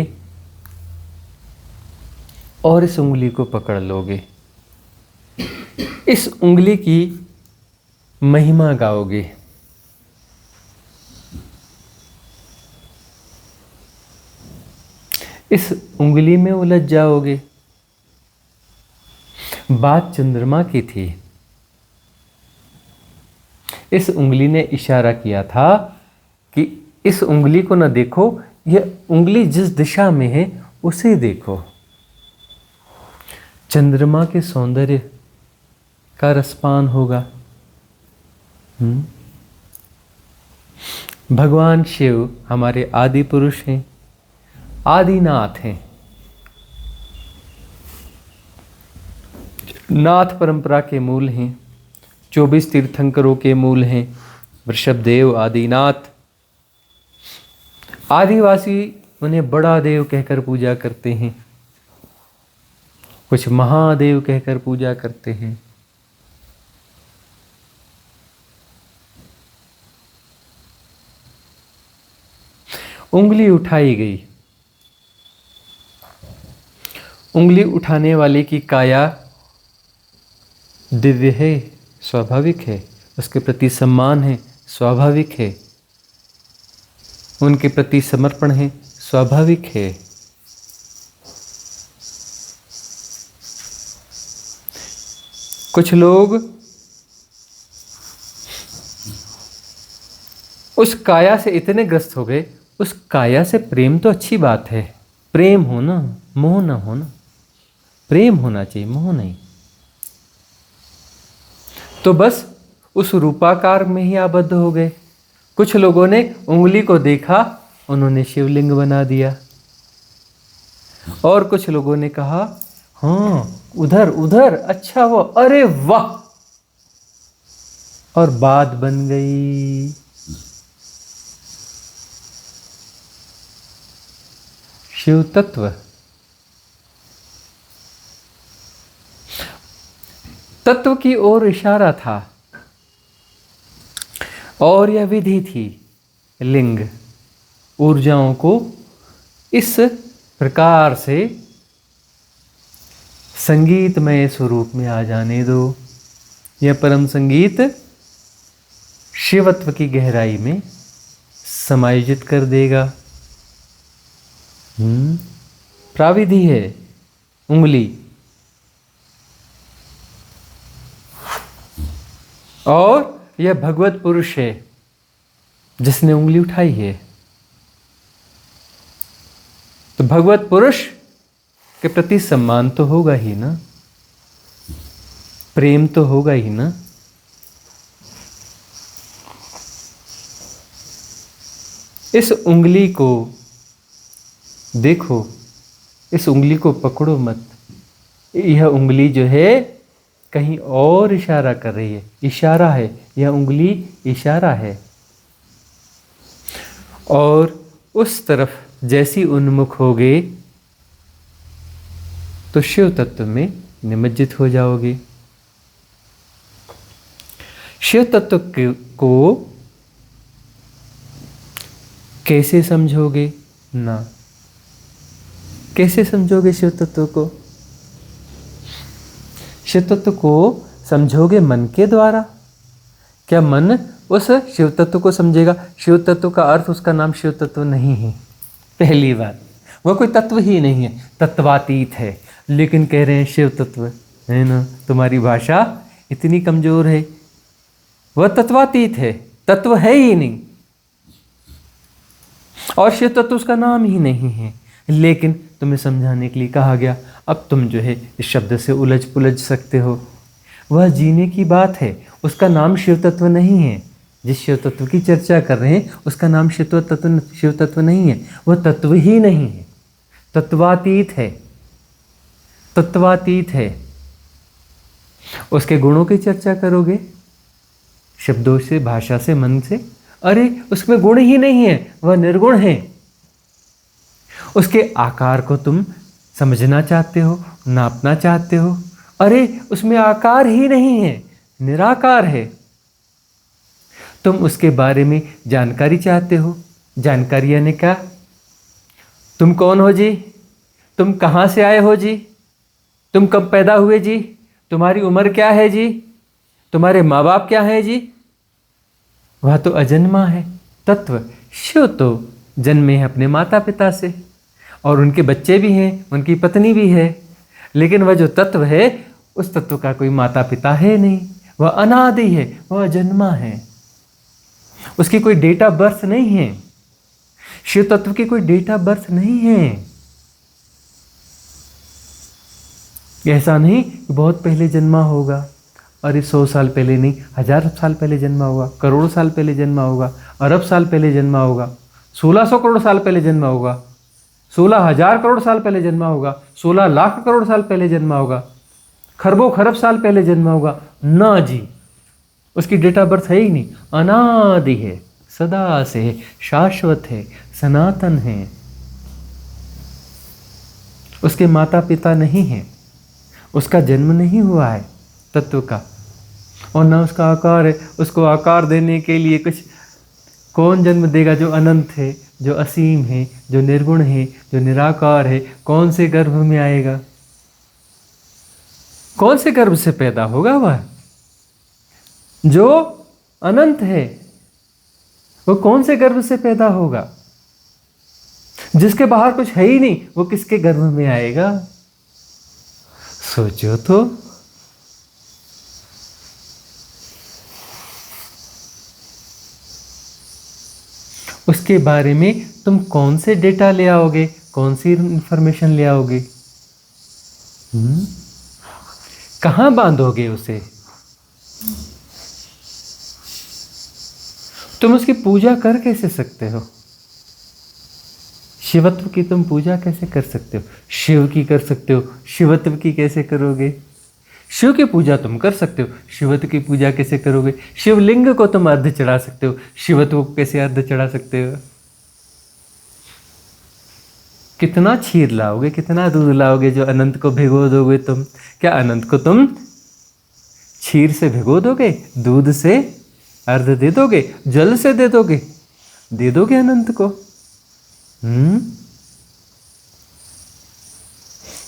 और इस उंगली को पकड़ लोगे। इस उंगली की महिमा गाओगे। इस उंगली में उलझ जाओगे। बात चंद्रमा की थी, इस उंगली ने इशारा किया था कि इस उंगली को न देखो, यह उंगली जिस दिशा में है उसे देखो। चंद्रमा के सौंदर्य का रसपान होगा। भगवान शिव हमारे आदि पुरुष हैं, आदिनाथ हैं। नाथ परंपरा के मूल हैं, 24 तीर्थंकरों के मूल हैं। वृषभदेव आदिनाथ। आदिवासी उन्हें बड़ा देव कहकर पूजा करते हैं, कुछ महादेव कहकर पूजा करते हैं। उंगली उठाई गई। उंगली उठाने वाले की काया दिव्य है, स्वाभाविक है, उसके प्रति सम्मान है, स्वाभाविक है, उनके प्रति समर्पण है, स्वाभाविक है। कुछ लोग उस काया से इतने ग्रस्त हो गए, उस काया से प्रेम तो अच्छी बात है, प्रेम हो ना, मोह ना हो ना, प्रेम होना चाहिए, मोह नहीं। तो बस उस रूपाकार में ही आबद्ध हो गए। कुछ लोगों ने उंगली को देखा, उन्होंने शिवलिंग बना दिया। और कुछ लोगों ने कहा हाँ उधर उधर, अच्छा वो, अरे वाह, और बात बन गई। शिव तत्व, तत्व की ओर इशारा था, और यह विधि थी लिंग। ऊर्जाओं को इस प्रकार से संगीतमय स्वरूप में आ जाने दो। यह परम संगीत शिवत्व की गहराई में समायोजित कर देगा। प्राविधि है उंगली, और यह भगवत पुरुष है जिसने उंगली उठाई है। तो भगवत पुरुष के प्रति सम्मान तो होगा ही ना, प्रेम तो होगा ही ना। इस उंगली को देखो, इस उंगली को पकड़ो मत। यह उंगली जो है कहीं और इशारा कर रही है, इशारा है, यह उंगली इशारा है। और उस तरफ जैसी उन्मुख होगे तो शिव तत्व में निमज्जित हो जाओगे। शिव तत्व को कैसे समझोगे ना, कैसे समझोगे शिव तत्व को? शिव तत्व को समझोगे मन के द्वारा। क्या मन उस शिव तत्व को समझेगा? शिव तत्व का अर्थ उसका नाम शिव तत्व नहीं है। पहली बात, वह कोई तत्व ही नहीं है, तत्वातीत है। लेकिन कह रहे हैं शिव तत्व, है ना? तुम्हारी भाषा इतनी कमजोर है। वह तत्वातीत है, तत्व है ही नहीं, और शिव तत्व उसका नाम ही नहीं है। लेकिन तुम्हें समझाने के लिए कहा गया। अब तुम जो है इस शब्द से उलझ पुलझ सकते हो। वह जीने की बात है, उसका नाम शिव तत्व नहीं है। जिस शिव तत्व की चर्चा कर रहे हैं उसका नाम शिव तत्व नहीं है, वह तत्व ही नहीं है, तत्वातीत है, तत्वातीत है। उसके गुणों की चर्चा करोगे शब्दों से, भाषा से, मन से, अरे उसमें गुण ही नहीं है, वह निर्गुण है। उसके आकार को तुम समझना चाहते हो, नापना चाहते हो, अरे उसमें आकार ही नहीं है, निराकार है। तुम उसके बारे में जानकारी चाहते हो। जानकारी यानी क्या? तुम कौन हो जी? तुम कहाँ से आए हो जी? तुम कब पैदा हुए जी? तुम्हारी उम्र क्या है जी? तुम्हारे माँ बाप क्या है जी? वह तो अजन्मा है तत्व। शिव तो जन्मे हैं अपने माता पिता से, और उनके बच्चे भी हैं, उनकी पत्नी भी है। लेकिन वह जो तत्व है, उस तत्व का कोई माता पिता है नहीं, वह अनादि है, वह अजन्मा है। उसकी कोई डेट ऑफ बर्थ नहीं है, शिव तत्व की कोई डेट ऑफ बर्थ नहीं है। ऐसा नहीं कि बहुत पहले जन्मा होगा, अरे 100 साल पहले नहीं, 1000 साल पहले जन्मा होगा, करोड़ साल पहले जन्मा होगा, अरब साल पहले जन्मा होगा, 1600 करोड़ साल पहले जन्मा होगा, 16,000 करोड़ साल पहले जन्मा होगा, 16 लाख करोड़ साल पहले जन्मा होगा, खरबों खरब साल पहले जन्मा होगा ना जी। उसकी डेट ऑफ बर्थ है ही नहीं, अनादि है, सदा से है, शाश्वत है, सनातन है। उसके माता पिता नहीं हैं, उसका जन्म नहीं हुआ है तत्व का, और ना उसका आकार है। उसको आकार देने के लिए कुछ कौन जन्म देगा? जो अनंत है, जो असीम है, जो निर्गुण है, जो निराकार है। कौन से गर्भ में आएगा? कौन से गर्भ से पैदा होगा? वह जो अनंत है, वो कौन से गर्भ से पैदा होगा? जिसके बाहर कुछ है ही नहीं, वो किसके गर्भ में आएगा? सोचो तो। उसके बारे में तुम कौन से डेटा ले आओगे, कौन सी इंफॉर्मेशन ले आओगे? कहां बांधोगे उसे? तुम उसकी पूजा कर कैसे सकते हो? शिवत्व की तुम पूजा कैसे कर सकते हो? शिव की कर सकते हो, शिवत्व की कैसे करोगे? शिव की पूजा तुम कर सकते हो, शिवत्व की पूजा कैसे करोगे? शिवलिंग को तुम अर्ध चढ़ा सकते हो, शिवत्व को कैसे अर्ध चढ़ा सकते हो? कितना क्षीर लाओगे, कितना दूध लाओगे जो अनंत को भिगो दोगे तुम? क्या अनंत को तुम क्षीर से भिगो दोगे? दूध से अर्ध दे दोगे? जल से दे दोगे? दे दोगे अनंत को?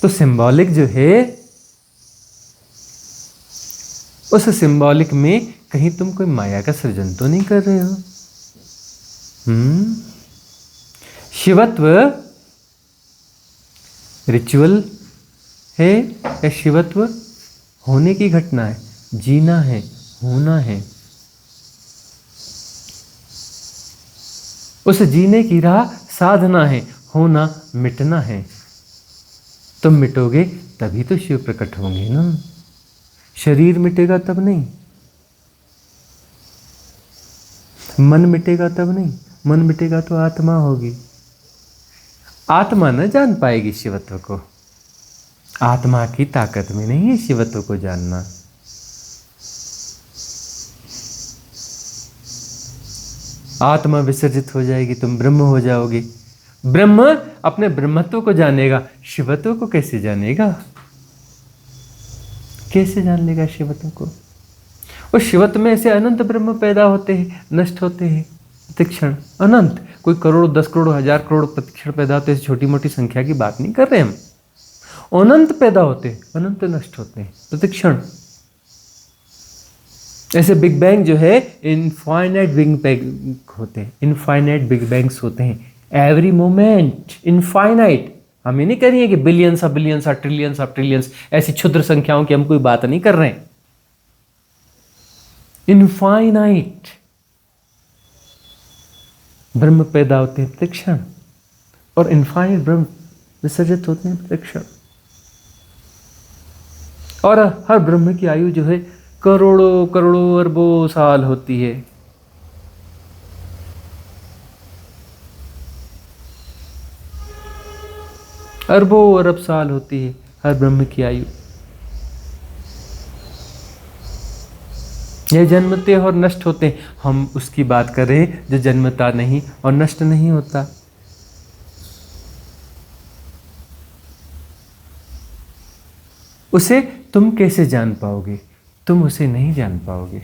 तो सिंबॉलिक जो है, उस सिंबॉलिक में कहीं तुम कोई माया का सृजन तो नहीं कर रहे हो? शिवत्व रिचुअल है या शिवत्व होने की घटना है? जीना है, होना है। उस जीने की राह साधना है, होना मिटना है। तुम मिटोगे तभी तो शिव प्रकट होंगे ना। शरीर मिटेगा तब नहीं, मन मिटेगा तब नहीं। मन मिटेगा तो आत्मा होगी। आत्मा न जान पाएगी शिवत्व को। आत्मा की ताकत में नहीं है शिवत्व को जानना। आत्मा विसर्जित हो जाएगी, तुम ब्रह्म हो जाओगे। ब्रह्म अपने ब्रह्मत्व को जानेगा, शिवत्व को कैसे जानेगा? कैसे जान लेगा शिवत्व को? उस शिवत्व में ऐसे अनंत ब्रह्म पैदा होते हैं, नष्ट होते हैं प्रतिक्षण। अनंत, कोई करोड़, 10 करोड़, 1000 करोड़ प्रतिक्षण पैदा होते हैं। छोटी मोटी संख्या की बात नहीं कर रहे हम। अनंत पैदा होते हैं, अनंत नष्ट होते हैं प्रतिक्षण। ऐसे बिग बैंग जो है, इनफाइनाइट बिग बैंग होते हैं, इनफाइनाइट बिग बैंग्स होते हैं। Every moment infinite. हम ये नहीं कह रही है कि बिलियंस ऑफ बिलियंस और ट्रिलियंस ऑफ ट्रिलियंस, ऐसी क्षुद्र संख्याओं की हम कोई बात नहीं कर रहे हैं। इनफाइनाइट ब्रह्म पैदा होते हैं प्रतिक्षण, और इनफाइनाइट ब्रह्म विसर्जित होते हैं प्रतिक्षण। और हर ब्रह्म की आयु जो है करोड़ों करोड़ों अरबों साल होती है। अरबों अरब साल होती है हर ब्रह्म की आयु। ये जन्मते और नष्ट होते हैं। हम उसकी बात कर रहे हैं जो जन्मता नहीं और नष्ट नहीं होता। उसे तुम कैसे जान पाओगे? तुम उसे नहीं जान पाओगे।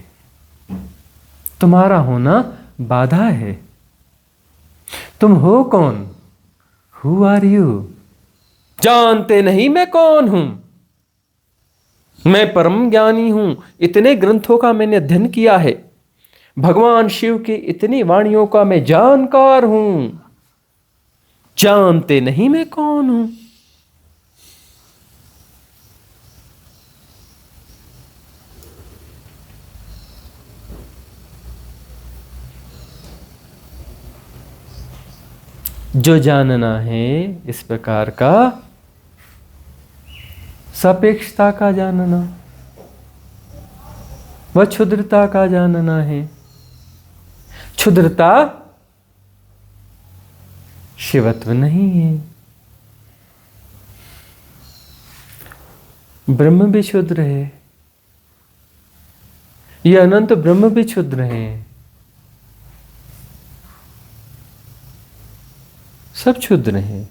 तुम्हारा होना बाधा है। तुम हो कौन? Who are you? जानते नहीं मैं कौन हूं। मैं परम ज्ञानी हूं। इतने ग्रंथों का मैंने अध्ययन किया है। भगवान शिव की इतनी वाणियों का मैं जानकार हूं। जानते नहीं मैं कौन हूं। जो जानना है इस प्रकार का सापेक्षता का जानना, वह क्षुद्रता का जानना है। क्षुद्रता शिवत्व नहीं है। ब्रह्म भी क्षुद्र है, यह अनंत ब्रह्म भी क्षुद्र है। सब क्षुद्र हैं,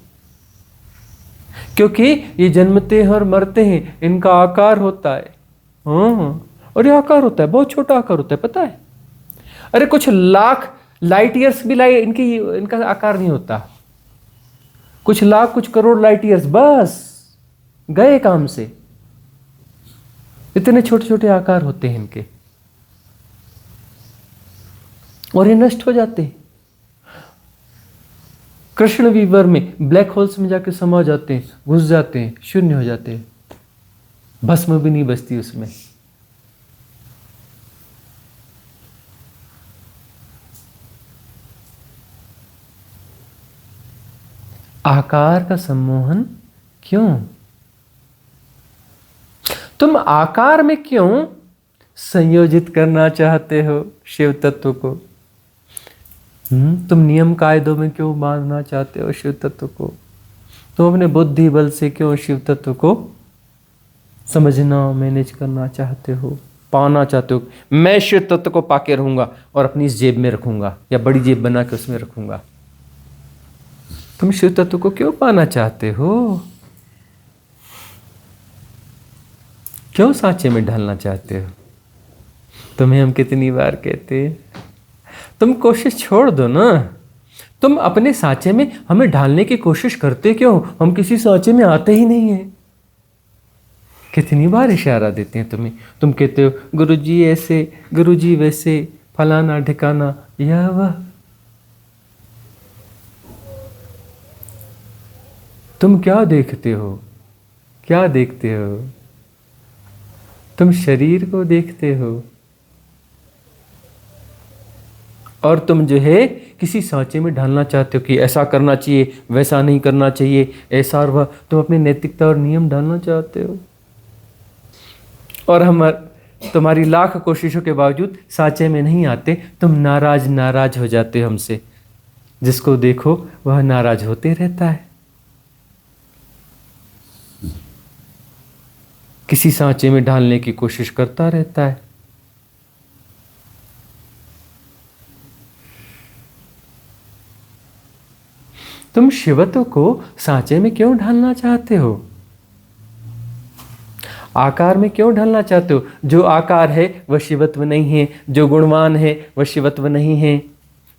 क्योंकि ये जन्मते हैं और मरते हैं, इनका आकार होता है। हाँ, और ये आकार होता है, बहुत छोटा आकार होता है, पता है। अरे कुछ लाख लाइट ईयर्स भी इनका आकार नहीं होता। कुछ लाख कुछ करोड़ लाइट ईयर्स बस गए काम से। इतने छोटे छोटे आकार होते हैं इनके, और ये नष्ट हो जाते हैं। कृष्ण विवर में ब्लैक होल्स में जाके समा जाते हैं, घुस जाते हैं, शून्य हो जाते हैं, भस्म भी नहीं बचती उसमें। आकार का सम्मोहन क्यों? तुम आकार में क्यों संयोजित करना चाहते हो शिव तत्व को? तुम नियम कायदों में क्यों बांधना चाहते हो शिव तत्व को? तुम अपने बुद्धि बल से क्यों शिव तत्व को समझना, मैनेज करना चाहते हो, पाना चाहते हो? मैं शिव तत्व को पाके रहूंगा और अपनी इस जेब में रखूंगा, या बड़ी जेब बना के उसमें रखूंगा। तुम शिव तत्व को क्यों पाना चाहते हो? क्यों सांचे में ढलना चाहते हो? तुम्हें हम कितनी बार कहते हैं, तुम कोशिश छोड़ दो ना। तुम अपने सांचे में हमें ढालने की कोशिश करते क्यों? हम किसी सांचे में आते ही नहीं है। कितनी बार इशारा देते हैं तुम्हें, तुम कहते हो गुरुजी ऐसे, गुरुजी वैसे, फलाना ठिकाना, यह वह। तुम क्या देखते हो? क्या देखते हो? तुम शरीर को देखते हो, और तुम जो है किसी सांचे में ढालना चाहते हो कि ऐसा करना चाहिए, वैसा नहीं करना चाहिए, ऐसा और वह। तुम अपनी नैतिकता और नियम डालना चाहते हो, और हम तुम्हारी लाख कोशिशों के बावजूद सांचे में नहीं आते। तुम नाराज हो जाते हो हमसे। जिसको देखो वह नाराज होते रहता है, किसी सांचे में ढालने की कोशिश करता रहता है। तुम शिवत्व को सांचे में क्यों ढालना चाहते हो? आकार में क्यों ढालना चाहते हो? जो आकार है वह शिवत्व नहीं है, जो गुणवान है वह शिवत्व नहीं है,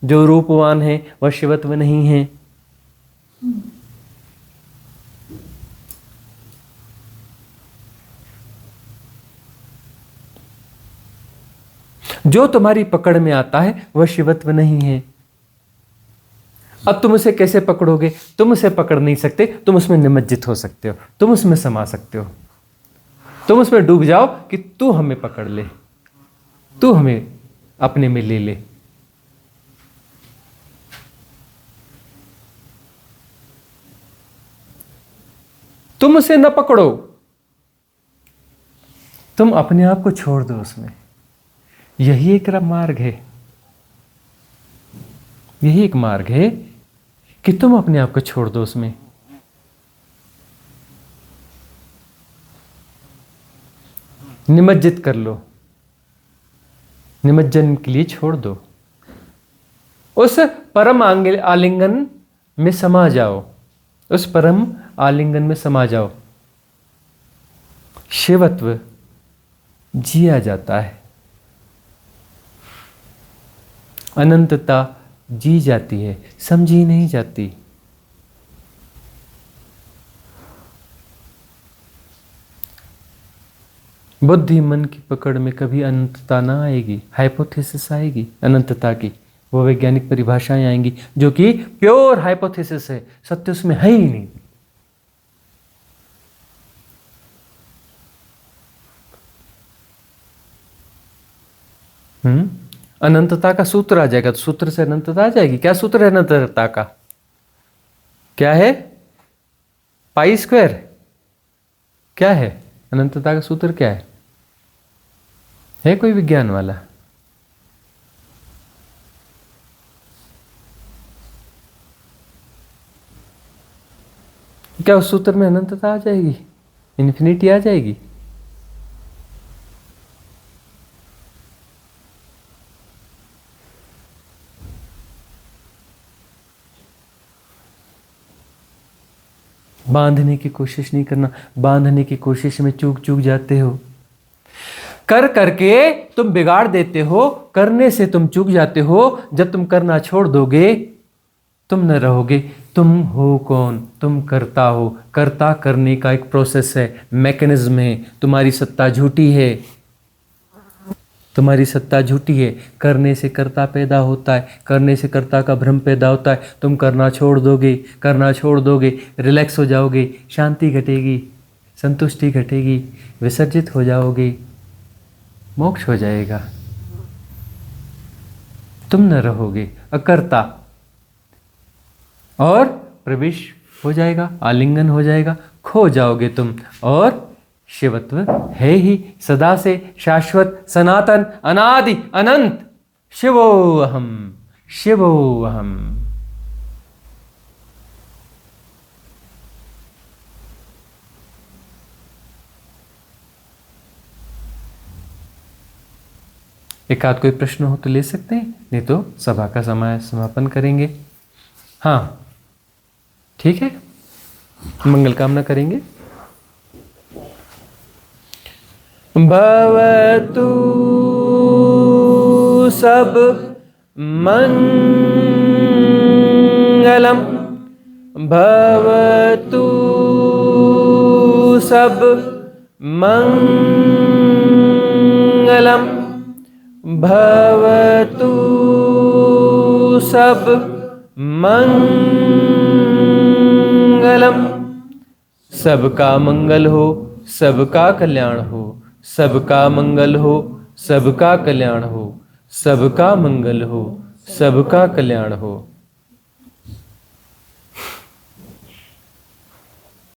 जो रूपवान है वह शिवत्व नहीं है। जो तुम्हारी पकड़ में आता है वह शिवत्व नहीं है। अब तुम उसे कैसे पकड़ोगे? तुम उसे पकड़ नहीं सकते, तुम उसमें निमज्जित हो सकते हो, तुम उसमें समा सकते हो। तुम उसमें डूब जाओ कि तू हमें पकड़ ले, तू हमें अपने में ले ले। तुम उसे न पकड़ो, तुम अपने आप को छोड़ दो उसमें। यही एक मार्ग है, यही एक मार्ग है कि तुम अपने आप को छोड़ दो उसमें। निमज्जित कर लो, निमज्जन के लिए छोड़ दो। उस परम आलिंगन में समा जाओ, उस परम आलिंगन में समा जाओ। शिवत्व जिया जाता है, अनंतता जी जाती है, समझी नहीं जाती। बुद्धि मन की पकड़ में कभी अनंतता ना आएगी, हाइपोथेसिस आएगी अनंतता की। वो वैज्ञानिक परिभाषाएं आएंगी जो कि प्योर हाइपोथेसिस है, सत्य उसमें है ही नहीं। अनंतता का सूत्र आ जाएगा तो सूत्र से अनंतता आ जाएगी। क्या सूत्र है अनंतता का? क्या है? पाई स्क्वायर क्या है? अनंतता का सूत्र क्या है कोई विज्ञान वाला? क्या उस सूत्र में अनंतता आ जाएगी, इन्फिनिटी आ जाएगी? बांधने की कोशिश नहीं करना, बांधने की कोशिश में चूक जाते हो। कर करके तुम बिगाड़ देते हो, करने से तुम चूक जाते हो। जब तुम करना छोड़ दोगे तुम न रहोगे। तुम हो कौन? तुम करता हो। करता करने का एक प्रोसेस है, मैकेनिज्म है। तुम्हारी सत्ता झूठी है, तुम्हारी सत्ता झूठी है। करने से कर्ता पैदा होता है, करने से कर्ता का भ्रम पैदा होता है। तुम करना छोड़ दोगे, करना छोड़ दोगे, रिलैक्स हो जाओगे, शांति घटेगी, संतुष्टि घटेगी, विसर्जित हो जाओगे, मोक्ष हो जाएगा। तुम न रहोगे अकर्ता, और प्रवेश हो जाएगा, आलिंगन हो जाएगा, खो जाओगे तुम। और शिवत्व है ही सदा से शाश्वत, सनातन, अनादि, अनंत। शिवोऽहम्, शिवोऽहम्। एक आध कोई प्रश्न हो तो ले सकते हैं, नहीं तो सभा का समय समापन करेंगे। हाँ ठीक है, मंगल कामना करेंगे। भवतु सब मंगलम, भवतु सब मंगलम, भवतु सब मंगलम। सबका मंगल हो, सबका कल्याण हो, सबका मंगल हो, सबका कल्याण हो, सबका मंगल हो, सबका कल्याण हो।